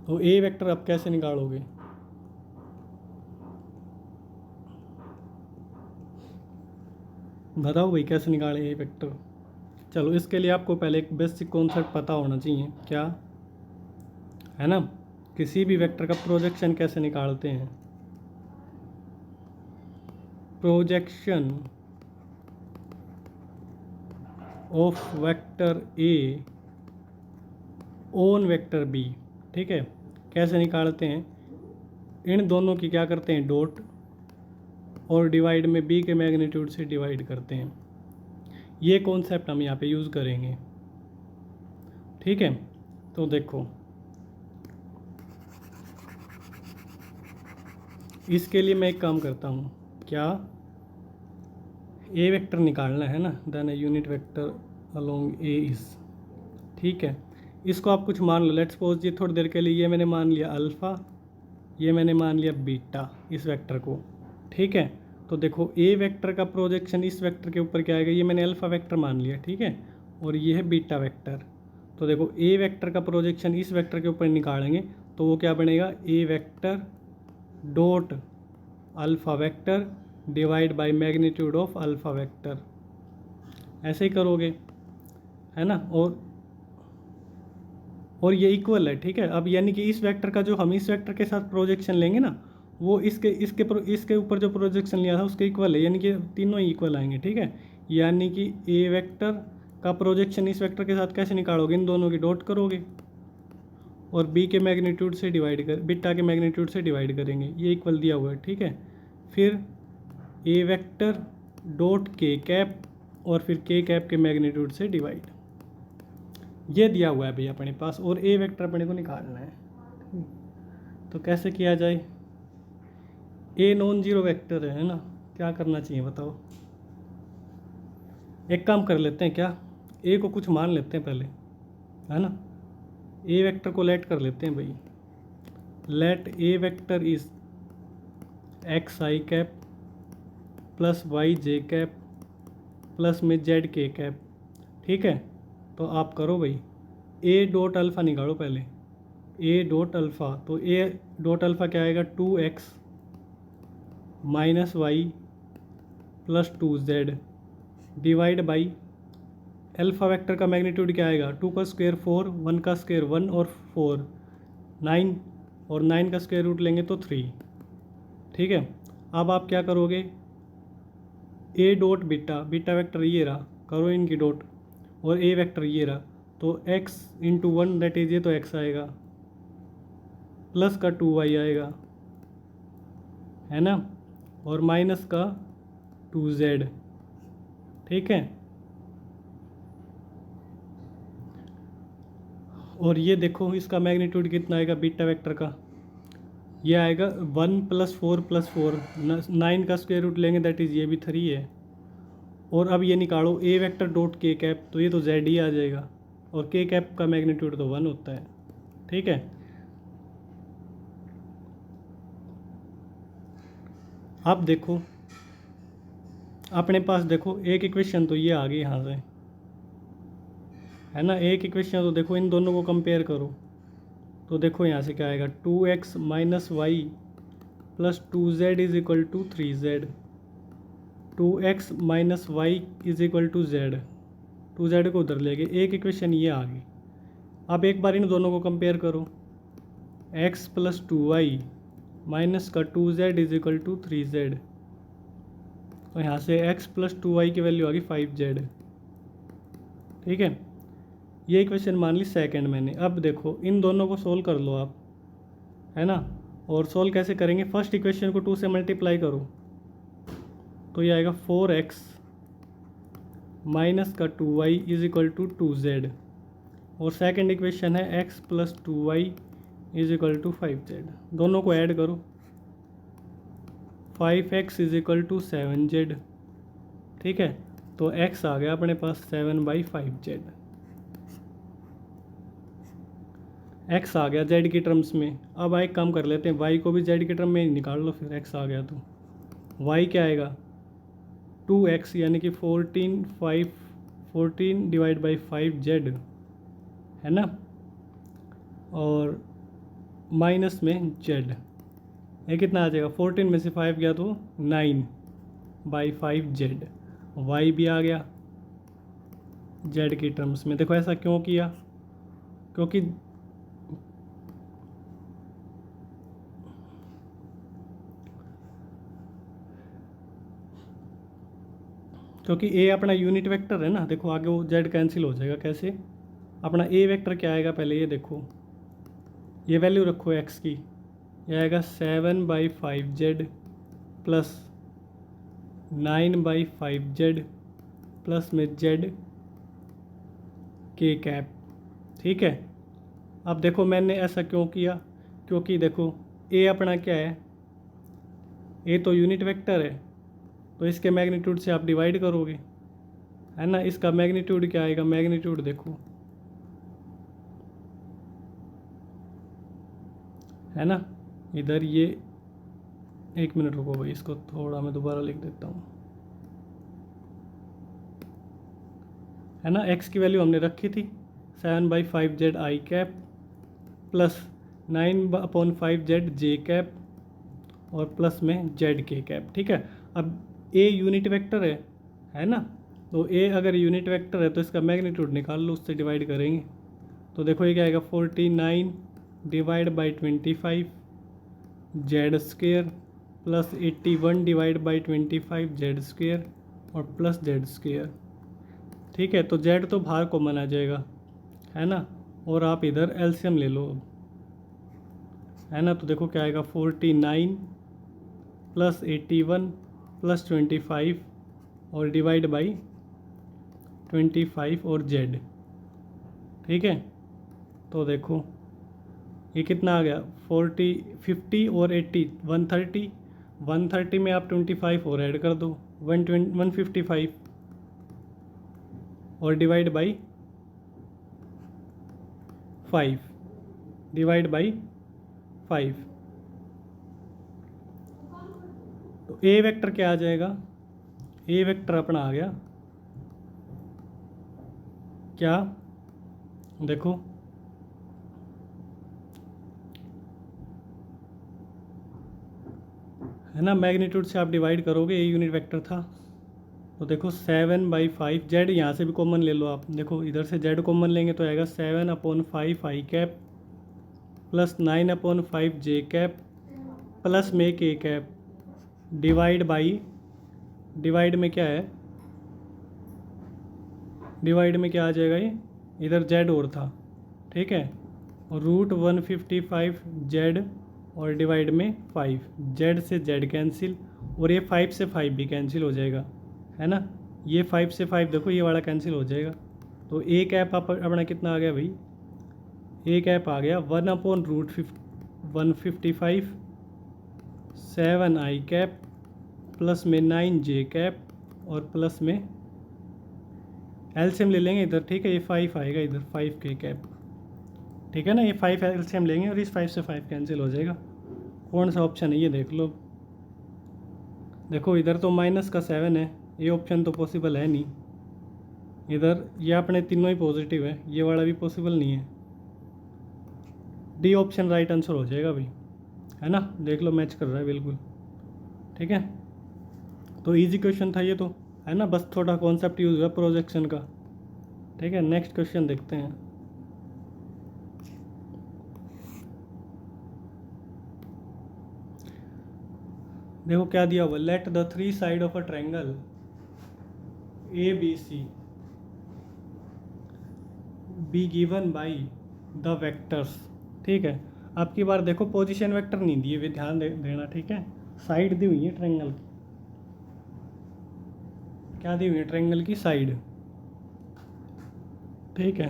तो ए वेक्टर आप कैसे निकालोगे, बताओ भाई कैसे निकालें ए वेक्टर। चलो इसके लिए आपको पहले एक बेसिक कॉन्सेप्ट पता होना चाहिए, क्या है ना, किसी भी वेक्टर का प्रोजेक्शन कैसे निकालते हैं। Projection of vector A on vector B, ठीक है, कैसे निकालते हैं, इन दोनों की क्या करते हैं डॉट, और डिवाइड में बी के मैग्नीट्यूड से डिवाइड करते हैं। ये कॉन्सेप्ट हम यहाँ पे यूज़ करेंगे ठीक है। तो देखो इसके लिए मैं एक काम करता हूँ, क्या ए वेक्टर निकालना है ना, then a unit vector along A is, ठीक है, इसको आप कुछ मान लो, लेट्स सपोज ये थोड़ी देर के लिए ये मैंने मान लिया अल्फ़ा, ये मैंने मान लिया बीटा इस वेक्टर को, ठीक है। तो देखो ए वेक्टर का प्रोजेक्शन इस वेक्टर के ऊपर क्या आएगा, ये मैंने अल्फ़ा वेक्टर मान लिया ठीक है, और ये है बीटा वेक्टर। तो देखो ए वेक्टर का प्रोजेक्शन इस वेक्टर के ऊपर निकालेंगे तो वो क्या बनेगा, A vector dot alpha vector divide by magnitude of alpha vector, ऐसे ही करोगे है ना, और ये इक्वल है ठीक है। अब यानी कि इस वेक्टर का जो हम इस वेक्टर के साथ प्रोजेक्शन लेंगे ना, वो इसके ऊपर जो प्रोजेक्शन लिया था उसके इक्वल है, यानी कि तीनों ही इक्वल आएंगे ठीक है। यानी कि ए वेक्टर का प्रोजेक्शन इस वेक्टर के साथ कैसे निकालोगे, इन दोनों की डॉट करोगे और बी के मैग्नीट्यूड से डिवाइड कर, बीटा के मैग्नीट्यूड से डिवाइड करेंगे, ये इक्वल दिया हुआ है ठीक है। फिर ए वेक्टर डॉट के कैप और फिर के कैप के मैग्नीट्यूड से डिवाइड, ये दिया हुआ है भैया अपने पास, और ए वेक्टर अपने को निकालना है। तो कैसे किया जाए, ए नॉन जीरो वेक्टर है ना, क्या करना चाहिए बताओ। एक काम कर लेते हैं, क्या ए को कुछ मान लेते हैं पहले है ना, ए वेक्टर को लेट कर लेते हैं भाई, let A vector is X I cap plus Y J cap plus में जेड के कैप, ठीक है। तो आप करो भाई, ए डॉट अल्फ़ा निकालो पहले, ए डॉट अल्फ़ा, तो ए डॉट अल्फ़ा क्या आएगा 2x minus Y plus 2z divide by alpha vector का मैग्नीट्यूड क्या आएगा, 2 का स्क्वायर 4, 1 का स्क्वायर 1 और 4 9, और 9 का स्क्वायर रूट लेंगे तो 3। ठीक है, अब आप क्या करोगे, ए डॉट बीटा, बीटा वेक्टर ये रहा, करो इनकी डॉट, और ए वेक्टर ये रहा, तो x इंटू 1 दैट इज ये तो x आएगा, प्लस का 2y आएगा, है ना, और माइनस का 2z। ठीक है, और ये देखो इसका मैग्नीट्यूड कितना आएगा बीटा वेक्टर का, ये आएगा 1 + 4 + 4, 9 का स्क्वायर रूट लेंगे दैट इज़ ये भी 3 है, और अब ये निकालो ए वेक्टर डॉट के कैप, तो ये तो जेड ही आ जाएगा, और के कैप का मैग्नीट्यूड तो 1 होता है। ठीक है, अब देखो अपने पास देखो एक इक्वेशन तो ये आ गई यहाँ से, है ना, एक इक्वेशन, तो देखो इन दोनों को कंपेयर करो, तो देखो यहाँ से क्या आएगा, 2x - y + 2z = 3z, 2x - y = z, 2z को उधर ले गए, एक इक्वेशन ये आ गई। अब एक बार इन दोनों को कंपेयर करो, x + 2y माइनस का 2z = 3z, तो यहाँ से x + 2y की वैल्यू आ गई 5z। ठीक है, ये इक्वेशन मान ली सेकंड मैंने। अब देखो इन दोनों को सोल्व कर लो आप, है ना, और सोल्व कैसे करेंगे, फर्स्ट इक्वेशन को 2 से मल्टीप्लाई करो, तो ये आएगा 4x माइनस का 2y = 2z, और सेकंड इक्वेशन है x + 2y = 5z, दोनों को ऐड करो, 5x = 7z। ठीक है, तो x आ गया अपने पास 7/5z, x आ गया z की टर्म्स में। अब एक काम कर लेते हैं, y को भी z की टर्म में निकाल लो, फिर x आ गया तो y क्या आएगा, 2x यानी कि 14 / 5z, है ना, और माइनस में z, ये कितना आ जाएगा, 14 में से 5 गया तो 9/5z, y भी आ गया z की टर्म्स में। देखो ऐसा क्यों किया, क्योंकि a अपना यूनिट वेक्टर है ना, देखो आगे वो z कैंसिल हो जाएगा, कैसे, अपना a वेक्टर क्या आएगा, पहले ये देखो, ये वैल्यू रखो x की, ये आएगा 7/5z प्लस 9/5z प्लस में z के कैप। ठीक है, अब देखो मैंने ऐसा क्यों किया, क्योंकि देखो a अपना क्या है, a तो यूनिट वेक्टर है, तो इसके मैग्नीट्यूड से आप डिवाइड करोगे, है ना, इसका मैग्नीट्यूड क्या आएगा, मैग्नीट्यूड देखो, है ना, इधर ये, एक मिनट रुको भाई, इसको थोड़ा मैं दोबारा लिख देता हूँ, है ना, x की वैल्यू हमने रखी थी 7/5z i cap plus 9/5z j cap और प्लस में z k कैप। ठीक है, अब a यूनिट वेक्टर है ना, तो a अगर यूनिट वेक्टर है तो इसका मैग्नीट्यूड निकाल लो, उससे डिवाइड करेंगे, तो देखो ये क्या आएगा, 49 / 25 z square plus 81 / 25 z square और प्लस z स्क्वेयर। ठीक है, तो z तो बाहर कॉमन आ जाएगा, है ना, और आप इधर एलसीएम ले लो, है ना, तो देखो क्या आएगा, 49 प्लस 81 प्लस 25 और डिवाइड बाई 25 और z। ठीक है, तो देखो ये कितना आ गया, 50 और 80 130, 130 में आप 25 और ऐड कर दो, 155 और डिवाइड बाई 5, डिवाइड बाई 5, तो ए वेक्टर क्या आ जाएगा, ए वेक्टर अपना आ गया क्या, देखो है ना, मैग्नीट्यूड से आप डिवाइड करोगे, ए यूनिट वेक्टर था, तो देखो 7/5, जेड यहाँ से भी कॉमन ले लो आप, देखो इधर से जेड कॉमन लेंगे तो आएगा 7/5 आई कैप प्लस 9/5 जे कैप प्लस में के कैप डिवाइड में क्या है, डिवाइड में क्या आ जाएगा, ये इधर जेड और था, ठीक है, और √155 जेड और डिवाइड में 5, जेड से जेड कैंसिल और ये 5 से 5 भी कैंसिल हो जाएगा, है ना, ये 5 से 5 देखो ये वाला कैंसिल हो जाएगा। तो ए कैप अपना कितना आ गया भाई, ए कैप आ गया 1/√155 7 आई कैप प्लस में 9 जे कैप और प्लस में एलसीएम ले लेंगे इधर, ठीक है, ये 5 आएगा इधर 5 के कैप, ठीक है ना, ये 5 एलसीएम लेंगे और इस 5 से 5 कैंसिल हो जाएगा। कौन सा ऑप्शन है ये देख लो, देखो इधर तो माइनस का 7 है, ये ऑप्शन तो पॉसिबल है नहीं, इधर ये अपने तीनों ही पॉजिटिव है, ये वाला भी पॉसिबल नहीं है, डी ऑप्शन राइट आंसर हो जाएगा भाई, है ना, देख लो मैच कर रहा है बिल्कुल, ठीक है। तो इजी क्वेश्चन था ये तो, है ना, बस थोड़ा कॉन्सेप्ट यूज़ हुआ प्रोजेक्शन का, ठीक है। नेक्स्ट क्वेश्चन देखते हैं। देखो क्या दिया हुआ, let the 3 side of a triangle ABC be given by the vectors, ठीक है। अब की बार देखो पोजीशन वेक्टर नहीं दिए हुए, ध्यान देना, ठीक है। साइड दी हुई है ट्रायंगल की, क्या दी हुई है, ट्रायंगल की साइड, ठीक है।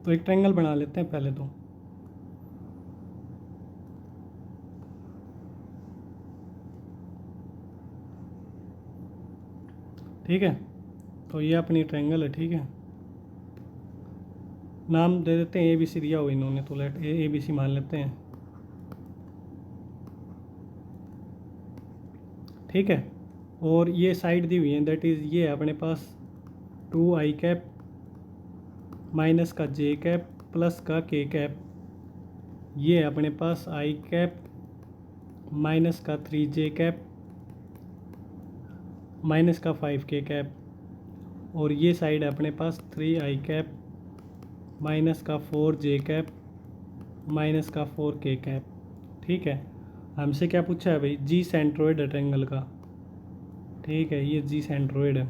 तो एक ट्रायंगल बना लेते हैं पहले तो, ठीक है। तो ये अपनी ट्रायंगल है, ठीक है, नाम दे देते हैं ABC दिया हुआ इन्होंने, तो लेट ABC मान लेते हैं, ठीक है। और ये साइड दी हुई है, दैट इज़ ये अपने पास 2 आई कैप माइनस का जे कैप प्लस का के कैप, ये अपने पास आई कैप माइनस का 3 जे कैप माइनस का 5 के कैप, और ये साइड अपने पास 3 आई कैप माइनस का 4 जे कैप माइनस का 4 के कैप, ठीक है। हमसे क्या पूछा है भाई, जी सेंट्रोइड है ट्रायंगल का, ठीक है, ये जी सेंट्रोइड है,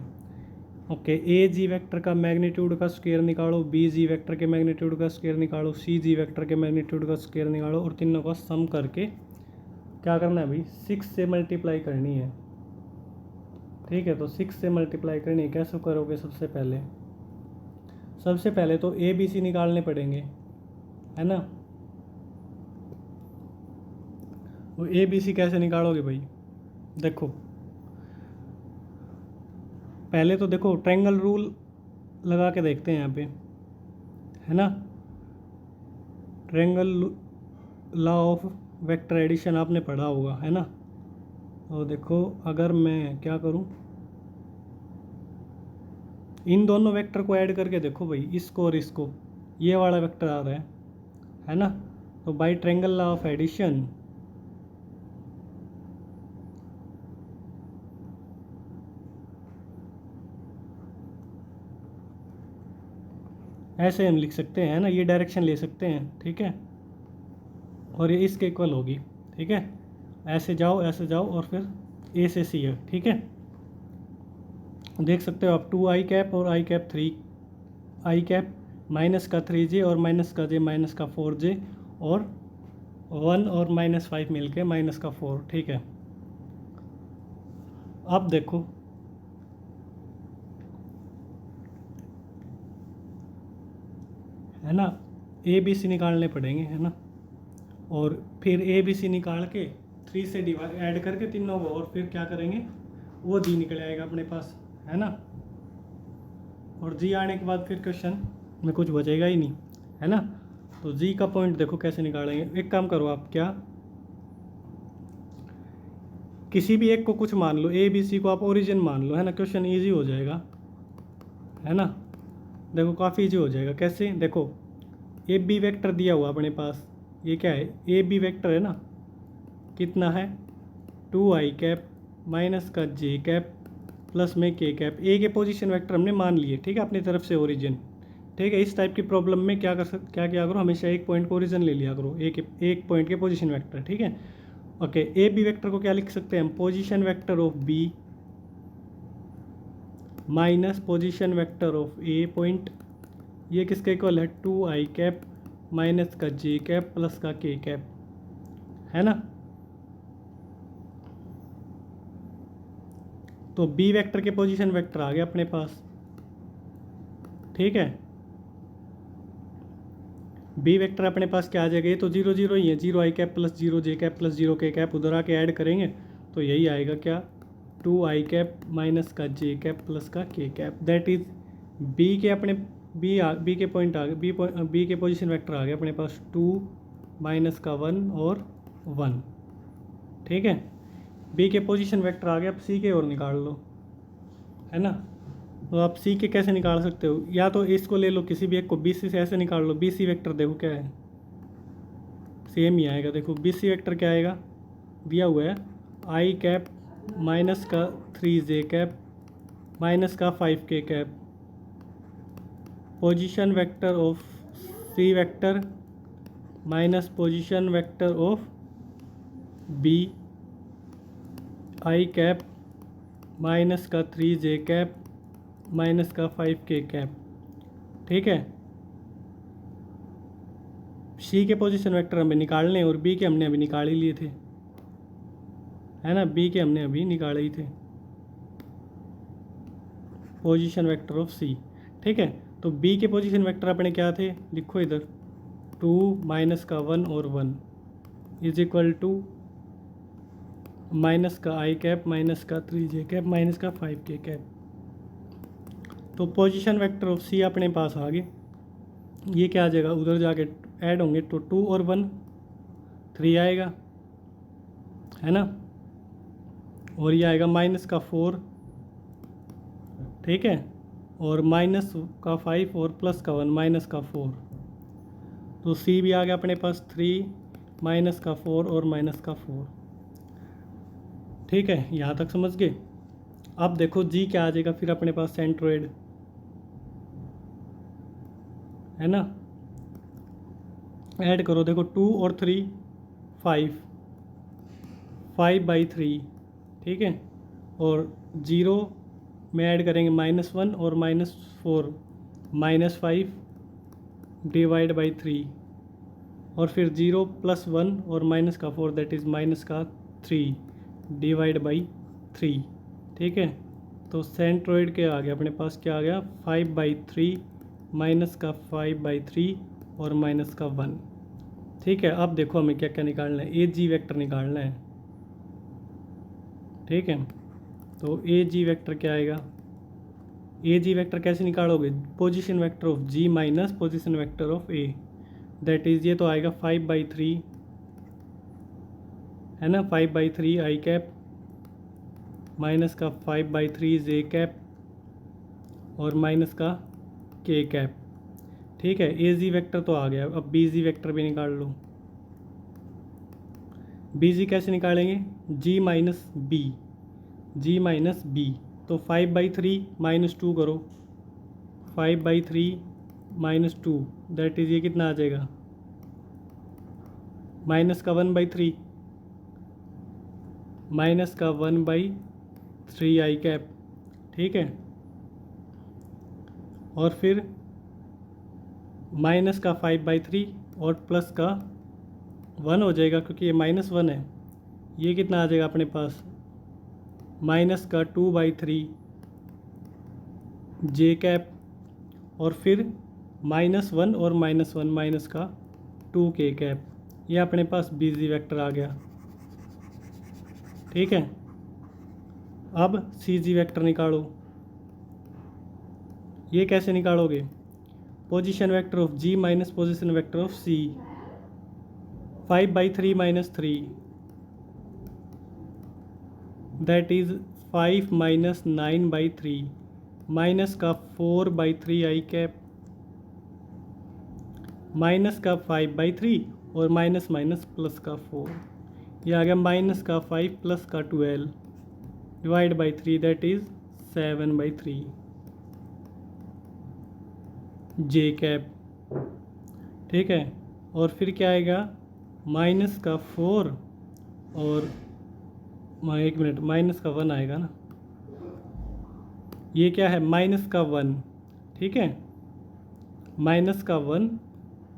ओके। ए जी वेक्टर का मैग्नीट्यूड का स्क्वायर निकालो, बी जी वेक्टर के मैग्नीट्यूड का स्क्वायर निकालो, सी जी वेक्टर के मैग्नीट्यूड का स्क्वायर निकालो, और तीनों का सम करके क्या करना है भाई, 6 से मल्टीप्लाई करनी है, ठीक है। तो 6 से मल्टीप्लाई करनी है, कैसे करोगे, सबसे पहले तो ABC निकालने पड़ेंगे, है ना। वो ABC कैसे निकालोगे भाई, देखो पहले तो देखो ट्रायंगल रूल लगा के देखते हैं यहाँ पे, है ना, triangle law of vector addition आपने पढ़ा होगा, है ना। तो देखो अगर मैं क्या करूँ, इन दोनों वेक्टर को ऐड करके देखो भाई, इसको और इसको, ये वाला वेक्टर आ रहा है ना। तो by triangle law of addition ऐसे हम लिख सकते हैं ना, ये डायरेक्शन ले सकते हैं, ठीक है, और ये इसके इक्वल होगी, ठीक है। ऐसे जाओ और फिर A से C है, ठीक है। देख सकते हो आप 2 आई कैप और आई कैप 3 आई कैप माइनस का 3J और माइनस का J माइनस का 4J और 1 और -5 मिल के माइनस का 4, ठीक है। अब देखो है ना, ABC निकालने पड़ेंगे, है ना, और फिर ABC निकाल के 3 से डिवाइड ऐड करके तीनों को, और फिर क्या करेंगे, वो जी निकल आएगा अपने पास, है ना। और जी आने के बाद फिर क्वेश्चन में कुछ बचेगा ही नहीं, है ना। तो जी का पॉइंट देखो कैसे निकालेंगे, एक काम करो आप, क्या किसी भी एक को कुछ मान लो, ABC को आप ओरिजिन मान लो, है ना, क्वेश्चन ईजी हो जाएगा, है ना। देखो काफ़ी ईजी हो जाएगा, कैसे, देखो AB वेक्टर दिया हुआ अपने पास, ये क्या है, AB वेक्टर है ना, कितना है 2 आई कैप माइनस का J कैप प्लस में के कैप। ए के पोजीशन वेक्टर हमने मान लिए, ठीक है, अपनी तरफ से ओरिजिन। ठीक है, इस टाइप की प्रॉब्लम में क्या क्या करो, हमेशा एक पॉइंट को ओरिजिन ले लिया करो, एक पॉइंट के पोजीशन वेक्टर। ठीक है, ओके। ए बी वेक्टर को क्या लिख सकते हैं हम, position vector of B minus position vector of A point, ये किसके इक्वल है, 2i कैप माइनस का जे कैप प्लस का के कैप, है ना। तो बी वेक्टर के पोजीशन वेक्टर आ गए अपने पास। ठीक है, बी वेक्टर अपने पास क्या आ जाएगा, ये तो 0 0 ही है, 0i कैप प्लस 0 जे कैप प्लस 0 के कैप, उधर आके ऐड करेंगे तो यही आएगा क्या, 2i कैप माइनस का जे कैप प्लस का के कैप। दैट इज बी के अपने बी के पॉइंट आ गए, बी के पोजीशन वेक्टर आ गए अपने पास 2 माइनस का 1 और 1। ठीक है, बी के पोजीशन वेक्टर आ गए, अब सी के और निकाल लो, है ना। तो आप सी के कैसे निकाल सकते हो, या तो इसको ले लो किसी भी एक को, बी सी से ऐसे निकाल लो। बी सी वेक्टर देखो क्या है, सेम ही आएगा। देखो बी सी वेक्टर क्या आएगा, दिया हुआ है आई कैप माइनस का 3 जे कैप माइनस का 5 K cap, position vector of C vector minus position vector of B I cap minus का 3 जे कैप माइनस का 5 के कैप। ठीक है, सी के पोजीशन वेक्टर हमें निकालने हैं और बी के हमने अभी निकाल ही लिए थे, है ना, बी के हमने अभी निकाले ही थे, पोजीशन वेक्टर ऑफ सी। ठीक है, तो बी के पोजीशन वेक्टर अपने क्या थे, लिखो इधर 2 माइनस का 1 और 1 इज इक्वल टू माइनस का आई कैप माइनस का 3 जे कैप माइनस का 5 के कैप। तो पोजीशन वेक्टर ऑफ सी अपने पास आ गए, ये क्या आ जाएगा, उधर जाके ऐड होंगे तो 2 और 1 3 आएगा, है ना, और ये आएगा माइनस का 4, ठीक है, और माइनस का 5 और प्लस का 1 माइनस का 4। तो सी भी आ गया अपने पास 3 माइनस का 4 और माइनस का 4। ठीक है, यहाँ तक समझ गए। अब देखो जी क्या आ जाएगा फिर अपने पास, सेंट्रोइड, है ना, ऐड करो। देखो 2 और 3 5/3, ठीक है, और 0 में ऐड करेंगे -1 और -4 -5 डिवाइड बाई 3, और फिर 0 + 1 और माइनस का 4 दैट इज़ माइनस का 3 डिवाइड बाई 3। ठीक है, तो सेंट्रोइड के आ गया अपने पास, क्या आ गया, 5/3 माइनस का 5/3 और माइनस का 1। ठीक है, अब देखो हमें क्या क्या निकालना है, ए जी वेक्टर निकालना है। ठीक है, तो ए जी वेक्टर क्या आएगा, ए जी वेक्टर कैसे निकालोगे, position vector of G minus position vector of A, that is ये तो आएगा 5/3, है ना, 5/3 आई कैप माइनस का 5/3 जे कैप और माइनस का के कैप। ठीक है, ए जी वेक्टर तो आ गया, अब बी जी वेक्टर भी निकाल लो। बी जी कैसे निकालेंगे, जी माइनस बी, तो 5/3 -2 करो, 5/3 -2 दैट इज़ ये कितना आ जाएगा, माइनस का 1/3 माइनस का 1/3 आई कैप। ठीक है, और फिर माइनस का 5/3 और प्लस का 1 हो जाएगा, क्योंकि ये -1 है, ये कितना आ जाएगा अपने पास, माइनस का 2/3 जे कैप, और फिर -1 और -1 माइनस का 2 के कैप। ये अपने पास बी जी वेक्टर आ गया। ठीक है, अब सी जी वेक्टर निकालो। ये कैसे निकालोगे, position vector of G minus position vector of C, 5/3 -3 that is 5 - 9/3 minus का 4/3 आई कैप माइनस का 5/3 और माइनस माइनस प्लस का 4, ये आ गया माइनस का 5 प्लस का 12 divide by 3 that is 7/3 J cap, ठीक है। और फिर क्या आएगा, माइनस का 4 और 1 मिनट, माइनस का 1 आएगा ना, ये क्या है माइनस का 1, ठीक है, माइनस का 1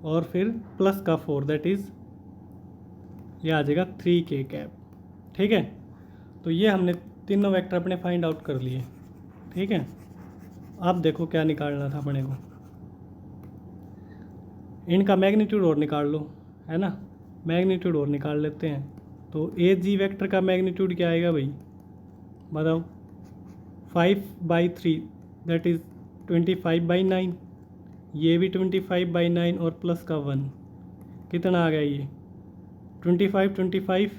और फिर प्लस का 4, दैट इज़ ये आ जाएगा 3K कैप, ठीक है। तो ये हमने तीनों वेक्टर अपने फाइंड आउट कर लिए, ठीक है। अब देखो क्या निकालना था अपने को, इनका मैग्नीट्यूड और निकाल लो, है ना, मैग्नीट्यूड और निकाल लेते हैं। तो ए जी वेक्टर का मैग्नीट्यूड क्या आएगा भाई, बताओ, 5/3 दैट इज़ 25/9, ये भी 25/9 और प्लस का 1, कितना आ गया ये 25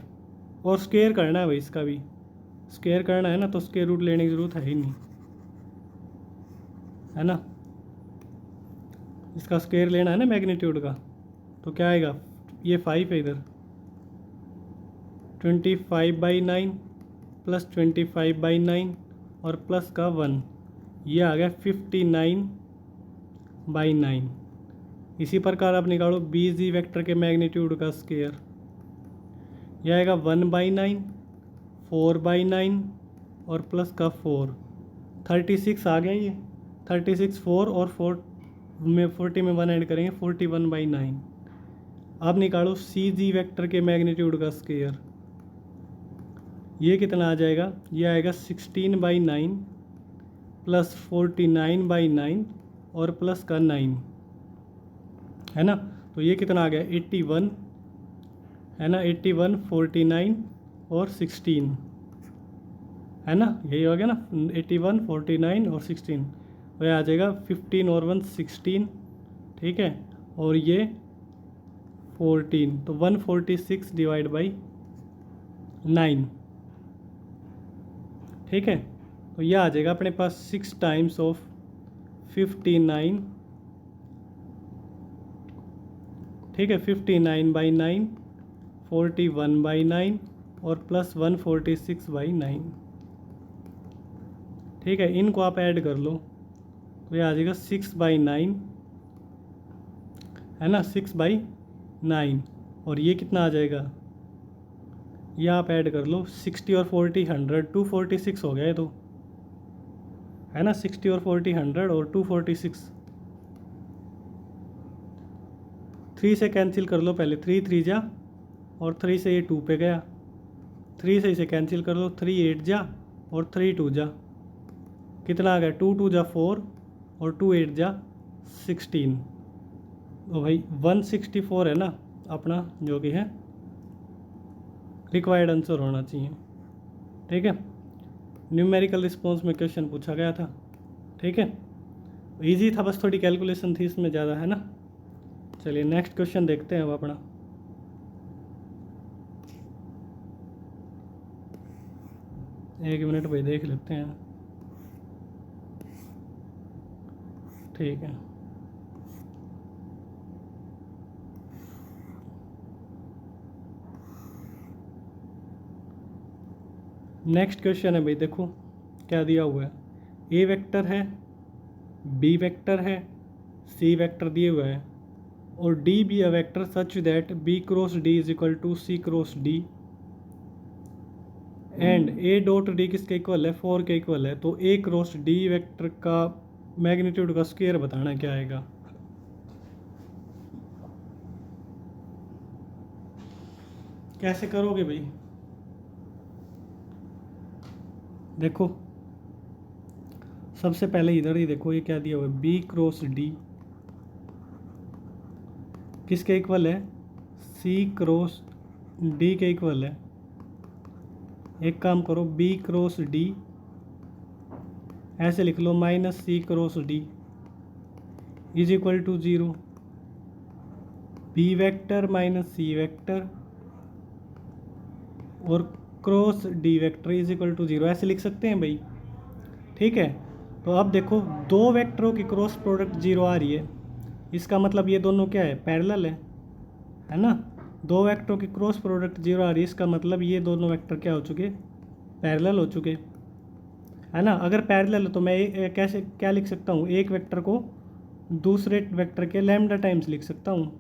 और स्क्वायर करना है भाई, इसका भी स्क्वायर करना है ना, तो स्क्वायर रूट लेने की ज़रूरत है ही नहीं, है ना, इसका स्क्वायर लेना है ना मैग्नीट्यूड का, तो क्या आएगा, ये 5 है इधर, 25/9 प्लस 25/9 और प्लस का 1, ये आ गया 59/9। इसी प्रकार आप निकालो बी जी वेक्टर के मैग्नीट्यूड का स्क्वायर, यह आएगा 1/9, 4/9 और प्लस का 4, 36 आ गया ये, 36 4 और 4 में 40 में 1 ऐड करेंगे 41/9। अब निकालो सी जी वेक्टर के मैग्नीट्यूड का स्क्वायर, ये कितना आ जाएगा, ये आएगा 16/9 प्लस 49/9 और प्लस का 9, है ना, तो ये कितना आ गया 81, है ना, 81, 49 और 16, है ना, यही हो गया ना, 81, 49 और 16, तो ये आ जाएगा 15 और 1 16, ठीक है, और ये 14, तो 146 डिवाइड बाई 9, ठीक है। तो यह आ जाएगा अपने पास 6 टाइम्स ऑफ 59, ठीक है, 59/9, 41/9 और प्लस 146/9, ठीक है। इनको आप ऐड कर लो तो ये आ जाएगा 6/9, है ना, 6/9, और ये कितना आ जाएगा, ये आप ऐड कर लो, 60 और 40 100, 246 हो गया ये तो, है ना, 60 और 40 100 और 246, 3 से कैंसिल कर लो पहले, 3 3 जा और 3 से ये 2 पे गया, 3 से इसे कैंसिल कर लो, 3 8 जा और 3 2 जा, कितना आ गया, 2 2 जा 4 और 2 8 जा 16, तो भाई 164 है ना अपना जो कि है रिक्वायर्ड आंसर होना चाहिए, ठीक है। न्यूमेरिकल रिस्पॉन्स में क्वेश्चन पूछा गया था, ठीक है, इजी था, बस थोड़ी कैलकुलेशन थी इसमें ज़्यादा, है ना। चलिए नेक्स्ट क्वेश्चन देखते हैं अब अपना, एक मिनट भाई देख लेते हैं, ठीक है। नेक्स्ट क्वेश्चन है भाई, देखो क्या दिया हुआ है, ए वेक्टर है, बी वेक्टर है, सी वेक्टर दिए हुआ है, और D be a vector such that B cross D is equal to C cross D, and A dot D किसके इक्वल है, 4 के इक्वल है, तो ए क्रॉस डी वेक्टर का मैग्नीट्यूड का स्क्वायर बताना क्या आएगा। कैसे करोगे भाई, देखो सबसे पहले इधर ही देखो, ये क्या दिया हुआ है, बी क्रॉस डी किसके इक्वल है, सी क्रॉस डी के इक्वल है। एक काम करो, बी क्रॉस डी ऐसे लिख लो, minus C cross D is equal to 0, B vector minus C vector और cross D vector is equal to 0, ऐसे लिख सकते हैं भाई, ठीक है। तो अब देखो दो वेक्टरों की क्रॉस प्रोडक्ट 0 आ रही है, इसका मतलब ये दोनों क्या है, पैरेलल है ना, दो वेक्टरों की क्रॉस प्रोडक्ट 0 आ रही है, इसका मतलब ये दोनों वेक्टर क्या हो चुके, पैरेलल हो चुके, है ना। अगर पैरेलल तो मैं कैसे क्या लिख सकता हूँ, एक वेक्टर को दूसरे वेक्टर के लैम्डा टाइम्स लिख सकता हूँ।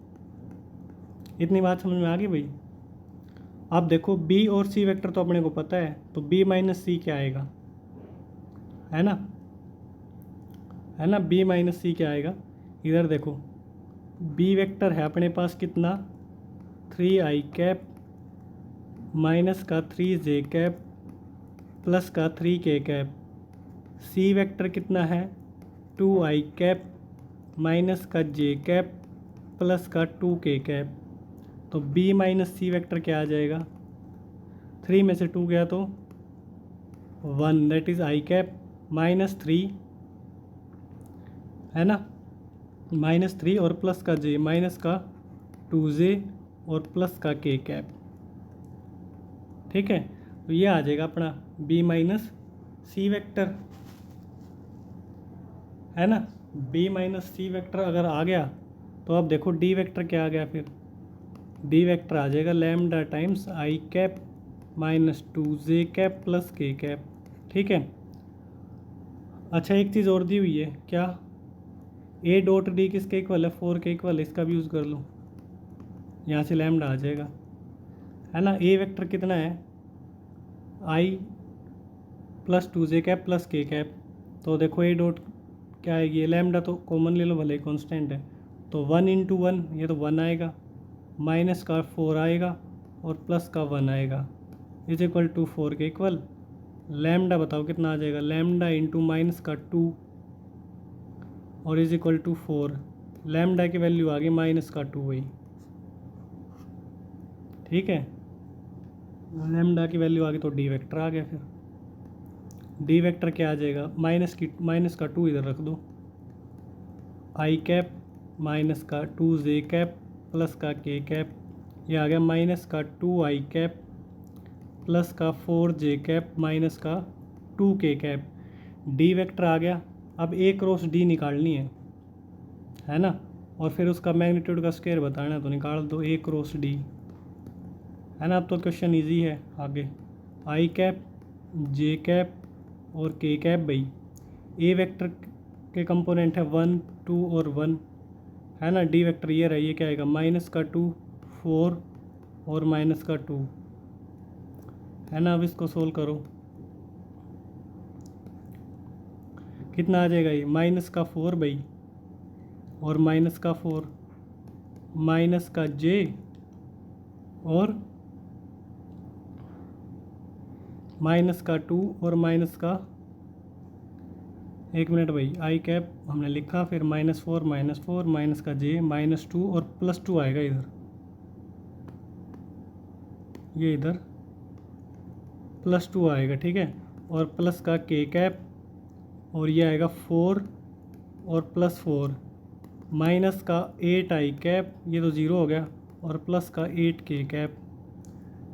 इतनी बात समझ में आ गई भाई। अब देखो बी और सी वेक्टर तो अपने को पता है, तो बी माइनस सी क्या आएगा, है ना, है ना, बी माइनस सी क्या आएगा। इधर देखो बी वेक्टर है अपने पास कितना, 3i माइनस का 3j प्लस का 3k। सी वेक्टर कितना है, 2i माइनस का j प्लस का 2k। तो b माइनस सी वेक्टर क्या आ जाएगा, 3 में से 2 गया तो 1, दैट इज़ i माइनस 3, है ना, माइनस 3 और प्लस का j माइनस का 2j और प्लस का k। ठीक है, तो ये आ जाएगा अपना b माइनस सी वेक्टर, है ना। b माइनस सी वेक्टर अगर आ गया तो अब देखो d वेक्टर क्या आ गया, फिर d वेक्टर आ जाएगा lambda times i minus 2j plus k। ठीक है। अच्छा एक चीज़ और दी हुई है, क्या, a डॉट डी किसके इक्वल है, 4 के इक्वल है, इसका भी यूज़ कर लो, यहाँ से लैम्डा आ जाएगा, है ना। a वेक्टर कितना है, i plus 2j plus k। तो देखो a डॉट क्या आएगी, ये लैम्डा तो कॉमन ले लो भले कांस्टेंट है, तो 1 इंटू 1 ये तो 1 आएगा, माइनस का 4 आएगा और प्लस का 1 आएगा, इज इक्वल टू 4 के इक्वल। लैम्डा बताओ कितना आ जाएगा, लैम्डा इंटू माइनस का 2 और इज इक्वल टू 4। लैम्डा की वैल्यू आ गई माइनस का 2 वही। ठीक है, लैम्डा की वैल्यू आ गई तो डी वेक्टर आ गया। फिर डी वेक्टर क्या आ जाएगा, माइनस का 2 इधर रख दो, i माइनस का 2j प्लस का k। ये आ गया माइनस का 2i प्लस का 4j माइनस का 2k। डी वेक्टर आ गया। अब ए क्रॉस डी निकालनी है ना, और फिर उसका मैग्नीट्यूड का स्क्वायर बताना है, तो निकाल दो ए क्रॉस डी, है ना। अब तो क्वेश्चन इजी है। आगे i j और k भाई, ए वेक्टर के कंपोनेंट है 1 2 और 1, है ना। डी वेक्टर ये रहा, ये क्या आएगा, माइनस का 2 4 और माइनस का 2, है ना। अब इसको सोल्व करो, कितना आ जाएगा, ये माइनस का 4 भाई और माइनस का 4, माइनस का j और माइनस का 2 और माइनस का, एक मिनट भाई, i हमने लिखा, फिर -4 माइनस का j माइनस 2 और प्लस 2 आएगा इधर, ये इधर प्लस 2 आएगा, ठीक है, और प्लस का k और ये आएगा 4 और प्लस 4, माइनस का 8i, ये तो 0 हो गया, और प्लस का 8k।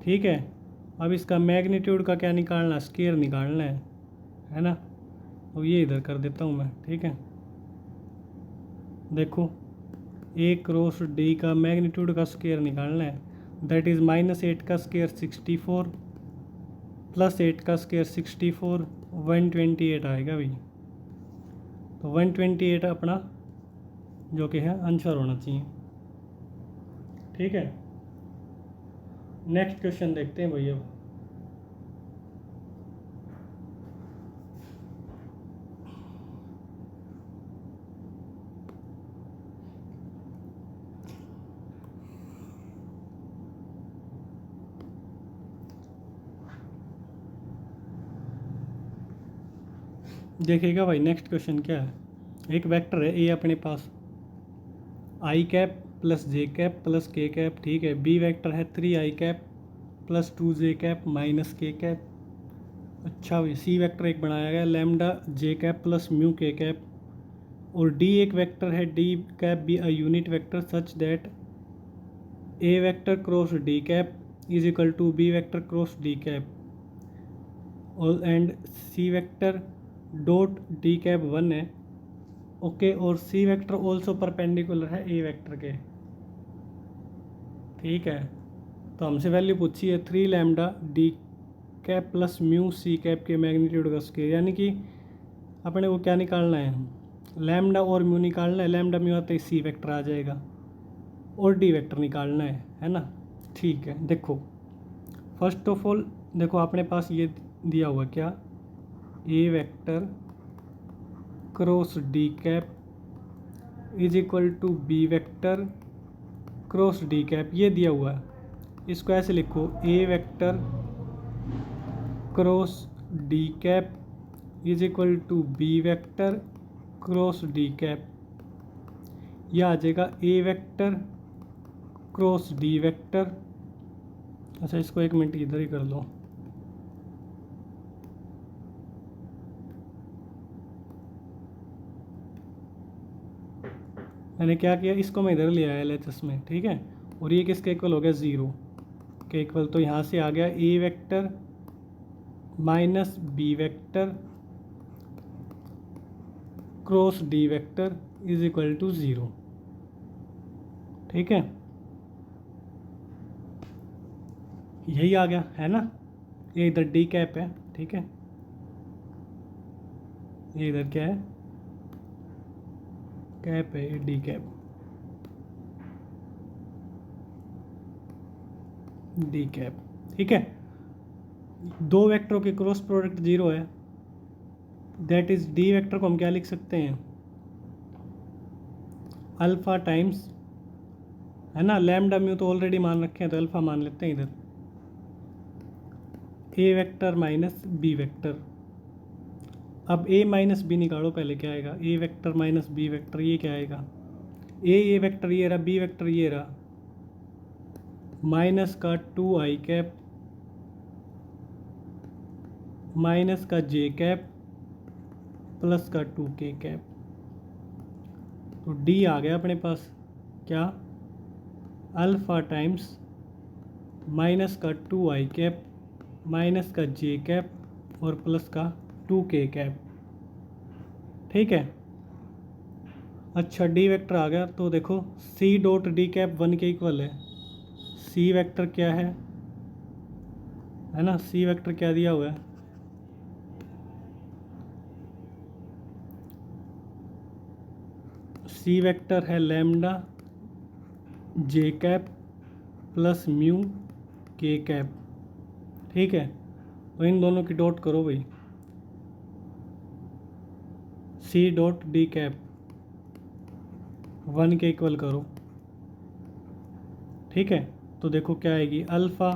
ठीक है। अब इसका मैग्नीट्यूड का क्या निकालना, स्क्वायर निकालना है ना। तो ये इधर कर देता हूँ मैं, ठीक है। देखो ए क्रॉस डी का मैग्नीट्यूड का स्क्वायर निकालना है, दैट इज़ -8 का स्क्वायर 64 प्लस 8 का स्क्वायर 64, 128 आएगा भाई। तो 128 अपना जो कि है आंसर होना चाहिए। ठीक है, नेक्स्ट क्वेश्चन देखते हैं भैया। देखिएगा भाई, नेक्स्ट क्वेश्चन क्या है। एक वेक्टर है ए अपने पास, i plus j plus k। ठीक है, बी वेक्टर है 3i plus 2j minus k। अच्छा भाई, सी वेक्टर एक बनाया गया lambda j plus mu k। और डी एक वेक्टर है, D be a unit vector such that A vector cross D is equal to B vector cross D और and C vector dot D 1 है, okay. और C vector also perpendicular है A vector के। ठीक है, तो हमसे वैल्यू पूछी है 3 lambda D cap plus mu C cap के मैग्नीट्यूड का स्क्वायर, यानी कि अपने को क्या निकालना है, लैम्डा और म्यू निकालना है। लैम्डा म्यू आते ही सी वेक्टर आ जाएगा और डी वेक्टर निकालना है ना। ठीक है, देखो फर्स्ट ऑफ ऑल देखो अपने पास ये दिया हुआ क्या, A vector cross D cap is equal to B vector cross D cap, ये दिया हुआ है। इसको ऐसे लिखो, A vector cross D cap is equal to B vector cross D cap. यह आ जाएगा A vector cross D vector. अच्छा इसको 1 मिनट इधर ही कर लो। मैंने क्या किया, इसको मैं इधर ले आया LHS में, ठीक है। और ये किसके इक्वल हो गया, 0 के इक्वल। तो यहाँ से आ गया A vector minus B vector cross D vector is equal to 0, ठीक है। यही आ गया है ना। ये इधर डी कैप है, ठीक है। ये इधर क्या है, कैप है, ये डी कैप, डी कैप, ठीक है। दो वेक्टरों के क्रॉस प्रोडक्ट 0 है, दैट इज डी वेक्टर को हम क्या लिख सकते हैं, अल्फा टाइम्स, है ना। लैम्डा म्यू तो ऑलरेडी मान रखे हैं तो अल्फा मान लेते हैं इधर, ए वेक्टर माइनस बी वेक्टर। अब ए माइनस बी निकालो, पहले क्या आएगा, ए वेक्टर माइनस बी वेक्टर, ये क्या आएगा, ए वेक्टर ये रहा, बी वेक्टर ये रहा, माइनस का 2i कैप माइनस का जे कैप प्लस का 2k कैप। तो डी आ गया अपने पास क्या, अल्फा टाइम्स माइनस का 2i कैप माइनस का जे कैप और प्लस का 2k कैप, ठीक है। अच्छा डी वेक्टर आ गया, तो देखो सी डॉट डी कैप 1 के इक्वल है। सी वेक्टर क्या है ना, सी वेक्टर क्या दिया हुआ है, सी वेक्टर है लैम्डा जे कैप प्लस म्यू के कैप, ठीक है। तो इन दोनों की डॉट करो भाई, सी डॉट डी कैप 1 के इक्वल करो, ठीक है। तो देखो क्या आएगी, अल्फ़ा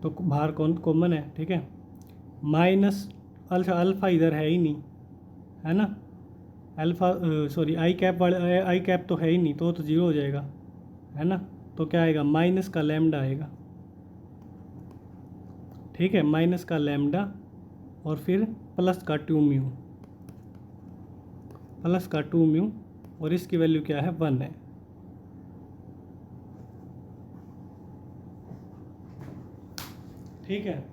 तो बाहर कॉमन है, ठीक है, माइनस अल्फ़ा इधर है ही नहीं, है ना। अल्फ़ा सॉरी आई कैप वाले, आई कैप तो है ही नहीं, तो 0 हो जाएगा, है ना। तो क्या आएगा, माइनस का लैम्डा आएगा, ठीक है, माइनस का लैम्डा और फिर प्लस का 2 म्यू, प्लस का 2 म्यू, और इसकी वैल्यू क्या है, 1 है, ठीक है।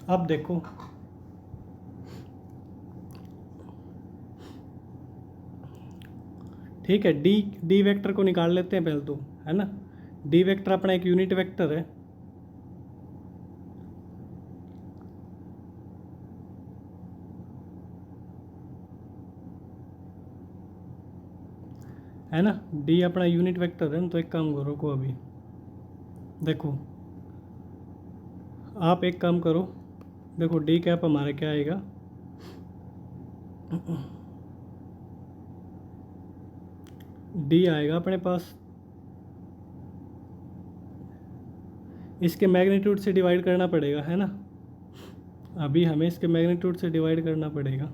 अब देखो ठीक है, डी वेक्टर को निकाल लेते हैं पहले तो, है ना। डी वेक्टर अपना एक यूनिट वेक्टर है ना। डी अपना यूनिट वेक्टर है, तो एक काम करो को अभी देखो, आप एक काम करो, देखो डी कैप हमारा क्या आएगा, डी आएगा अपने पास, इसके मैग्नीट्यूड से डिवाइड करना पड़ेगा, है ना। अभी हमें इसके मैग्नीट्यूड से डिवाइड करना पड़ेगा,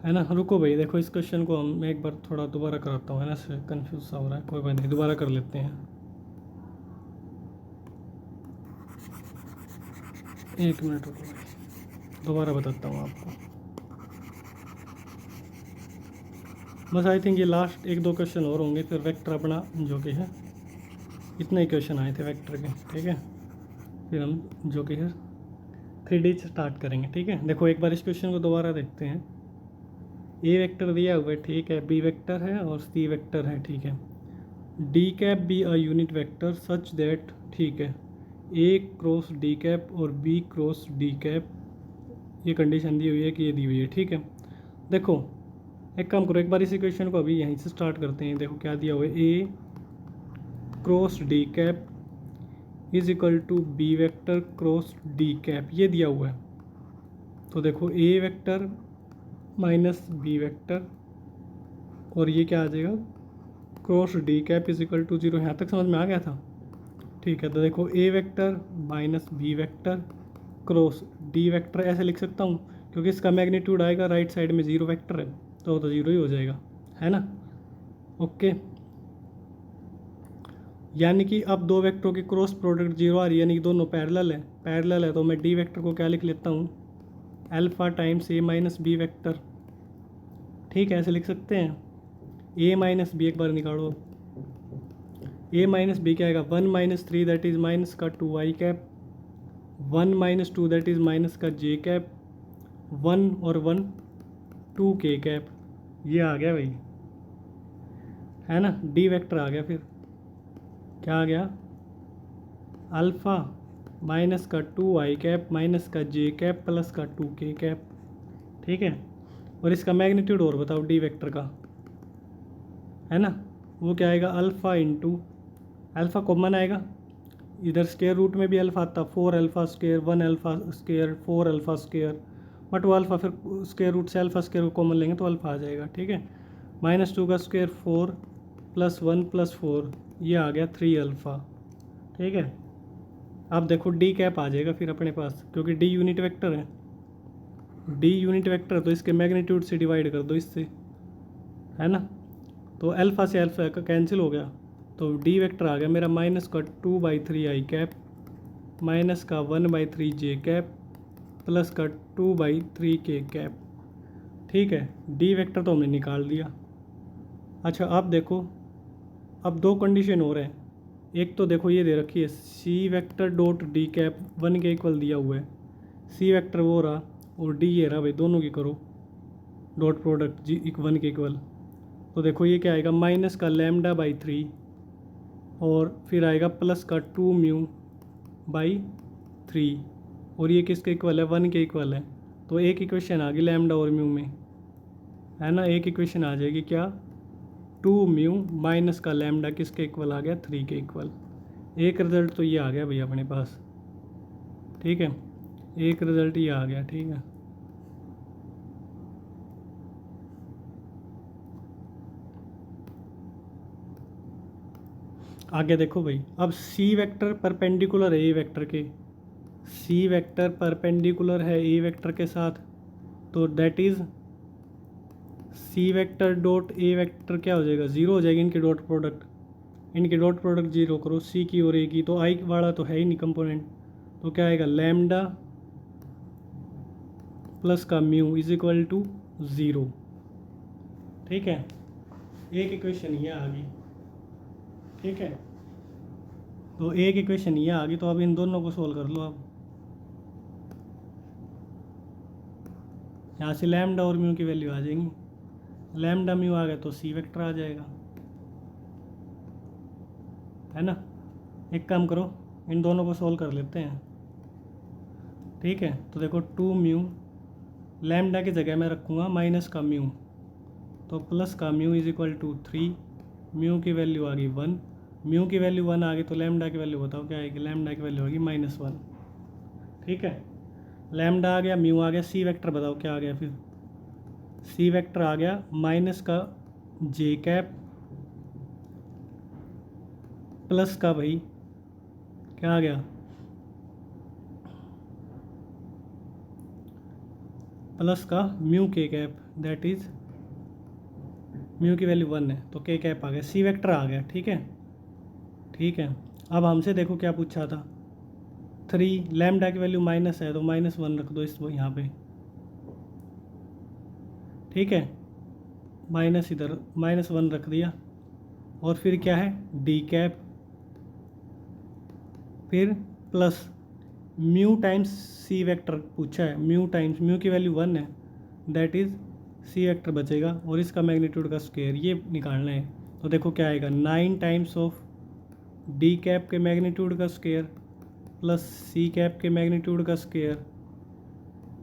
है ना। रुको भाई, देखो इस क्वेश्चन को हम एक बार थोड़ा दोबारा कराता हूँ, है ना, से कंफ्यूज सा हो रहा है, कोई बात नहीं, दोबारा कर लेते हैं। 1 मिनट रुको भाई, दोबारा बताता हूँ आपको। बस आई थिंक ये लास्ट 1-2 क्वेश्चन और होंगे, फिर वेक्टर अपना जो कि है इतने इक्वेशन आए थे वेक्टर के, ठीक है। फिर हम जो कि है 3D से स्टार्ट करेंगे, ठीक है। देखो एक बार इस क्वेश्चन को दोबारा देखते हैं। ए वेक्टर दिया हुआ है, ठीक है, बी वेक्टर है और सी वेक्टर है, ठीक है। D cap B a unit vector such that, ठीक है, ए क्रॉस डी कैप और बी क्रॉस डी कैप, ये कंडीशन दी हुई है कि ये दी हुई है, ठीक है। देखो एक काम करो, एक बार इस इक्वेशन को अभी यहीं से स्टार्ट करते हैं। देखो क्या दिया हुआ है, A cross D cap is equal to B vector cross D cap, ये दिया हुआ है। तो देखो A vector minus B vector और ये क्या आ जाएगा, cross D cap is equal to 0। यहाँ तक समझ में आ गया था, ठीक है। तो देखो A vector minus B vector cross D vector ऐसे लिख सकता हूँ, क्योंकि इसका मैग्नीट्यूड आएगा राइट साइड में, 0 वेक्टर है तो 0 ही हो जाएगा, है ना। ओके, यानी कि अब दो वेक्टरों की क्रॉस प्रोडक्ट 0 आ रही है, यानी कि दोनों पैरेलल है। तो मैं डी वेक्टर को क्या लिख लेता हूँ, अल्फा टाइम्स ए माइनस बी वेक्टर, ठीक है, ऐसे लिख सकते हैं। ए माइनस बी एक बार निकालो, ए माइनस बी क्या आएगा, 1 - 3 दैट इज़ माइनस का 2 i cap, 1 - 2 that is minus का j कैप, 1 और 1 2k कैप, ये आ गया भाई, है ना। डी वेक्टर आ गया, फिर क्या आ गया, अल्फ़ा माइनस का 2i कैप माइनस का j कैप प्लस का 2k कैप, ठीक है। और इसका मैग्नीट्यूड और बताओ डी वेक्टर का, है ना, वो क्या आएगा, अल्फ़ा इंटू अल्फ़ा कॉमन आएगा, इधर स्क्वायर रूट में भी अल्फ़ा आता, 4 alpha square 1 alpha square 4 alpha square, but वो अल्फ़ा फिर स्क्वायर रूट से अल्फ़ा स्क्वायर को कॉमन लेंगे तो अल्फ़ा आ जाएगा, ठीक है। -2 का स्क्वायर 4 + 1 + 4, ये आ गया 3 अल्फ़ा, ठीक है। अब देखो डी कैप आ जाएगा फिर अपने पास, क्योंकि डी यूनिट वेक्टर है, डी यूनिट वेक्टर तो इसके मैग्नीट्यूड से डिवाइड कर दो इससे, है ना। तो अल्फ़ा से अल्फ़ा का कैंसिल हो गया, तो डी वेक्टर आ गया मेरा माइनस का 2/3 i कैप माइनस का 1/3 j कैप प्लस का 2/3k कैप, ठीक है। डी वेक्टर तो हमने निकाल दिया। अच्छा अब देखो, अब दो कंडीशन हो रहे हैं। एक तो देखो ये दे रखी है C vector dot D cap 1 के इक्वल दिया हुआ है, सी वेक्टर वो रहा और डी ये रहा भाई, दोनों की करो डॉट प्रोडक्ट जी 1 के इक्वल। तो देखो ये क्या आएगा, माइनस का λ/3 और फिर आएगा प्लस का 2μ/3 और ये किसके इक्वल है, 1 के इक्वल है। तो एक इक्वेशन आ गई लैम्डा और म्यू में, है ना। एक इक्वेशन आ जाएगी क्या, 2μ माइनस का लैम्डा किसके इक्वल आ गया, 3 के इक्वल। एक रिजल्ट तो ये आ गया भैया अपने पास, ठीक है, एक रिजल्ट ये आ गया, ठीक है। आगे देखो भाई, अब सी वेक्टर परपेंडिकुलर है ए वेक्टर के, सी वेक्टर परपेंडिकुलर है ए वेक्टर के साथ, तो that is C vector dot A vector क्या हो जाएगा, 0 हो जाएगी इनकी डॉट प्रोडक्ट, इनकी डॉट प्रोडक्ट 0 करो, सी की और ए की, तो आई वाला तो है ही नहीं कंपोनेंट, तो क्या आएगा लैम्डा प्लस का म्यू इज इक्वल टू 0, ठीक है। एक इक्वेशन ये आ गई, ठीक है। तो एक इक्वेशन ये आ गई, तो अब इन दोनों को सोल्व कर लो। अब यहाँ से लैम्डा और म्यू की वैल्यू आ जाएंगी, लैम्डा म्यू आ गया तो सी वेक्टर आ जाएगा, है ना। एक काम करो, इन दोनों को सोल्व कर लेते हैं, ठीक है। तो देखो 2μ, लैम्डा की जगह मैं रखूँगा माइनस का म्यू, तो प्लस का mu is equal to 3, mu की वैल्यू आ गई 1, म्यू की वैल्यू 1 आ गई, तो लैम्डा की वैल्यू बताओ क्या आएगी, लैम्डा की वैल्यू होगी -1, ठीक है। लैम्डा आ गया, म्यू आ गया, सी वेक्टर बताओ क्या आ गया, फिर सी वेक्टर आ गया माइनस का जे कैप प्लस का भाई क्या आ गया, प्लस का म्यू के कैप, दैट इज म्यू की वैल्यू 1 है तो के कैप आ गया, सी वेक्टर आ गया, ठीक है, ठीक है। अब हमसे देखो क्या पूछा था, 3 लैम्डा की वैल्यू माइनस है तो -1 रख दो इस यहाँ पे, ठीक है, माइनस इधर -1 रख दिया, और फिर क्या है डी कैप फिर plus mu times C vector पूछा है, म्यू टाइम्स, म्यू की वैल्यू 1 है, दैट इज़ सी वेक्टर बचेगा और इसका मैग्नीट्यूड का स्क्वायर ये निकालना है। तो देखो क्या आएगा, 9 टाइम्स ऑफ डी कैप के मैग्नीट्यूड का स्क्वायर प्लस सी कैप के मैग्नीट्यूड का स्क्वायर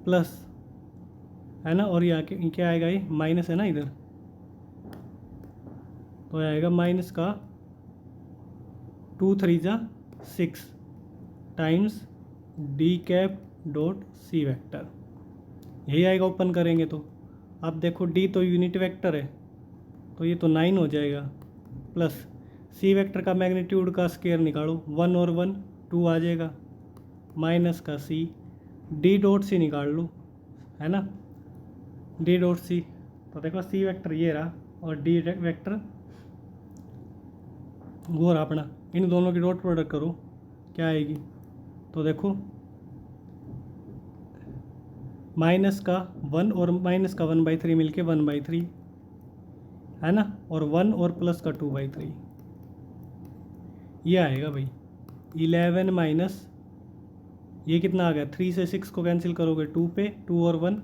प्लस, है ना, और यहाँ के क्या आएगा, ये माइनस है ना इधर, तो आएगा माइनस का 2 3 जा 6 times D cap dot C vector, यही आएगा ओपन करेंगे तो। अब देखो डी तो यूनिट वेक्टर है तो ये तो 9 हो जाएगा, प्लस सी वेक्टर का मैग्नीट्यूड का स्क्वायर निकालो, 1 और 1 2 आ जाएगा, माइनस का सी, डी डॉट सी निकाल लो, है ना, डी डॉट सी, तो देखो सी वेक्टर ये रहा और डी वेक्टर वो रहा अपना, इन दोनों की डॉट प्रोडक्ट करो क्या आएगी, तो देखो माइनस का 1 और माइनस का 1/3 मिलके 1/3, है ना, और 1 और प्लस का 2/3, ये आएगा भाई 11 माइनस, ये कितना आ गया, 3 से 6 को कैंसिल करोगे 2 पे, 2 और 1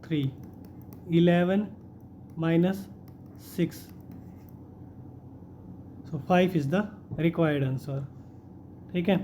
3, 11 minus 6, so 5 is the required answer. ठीक है।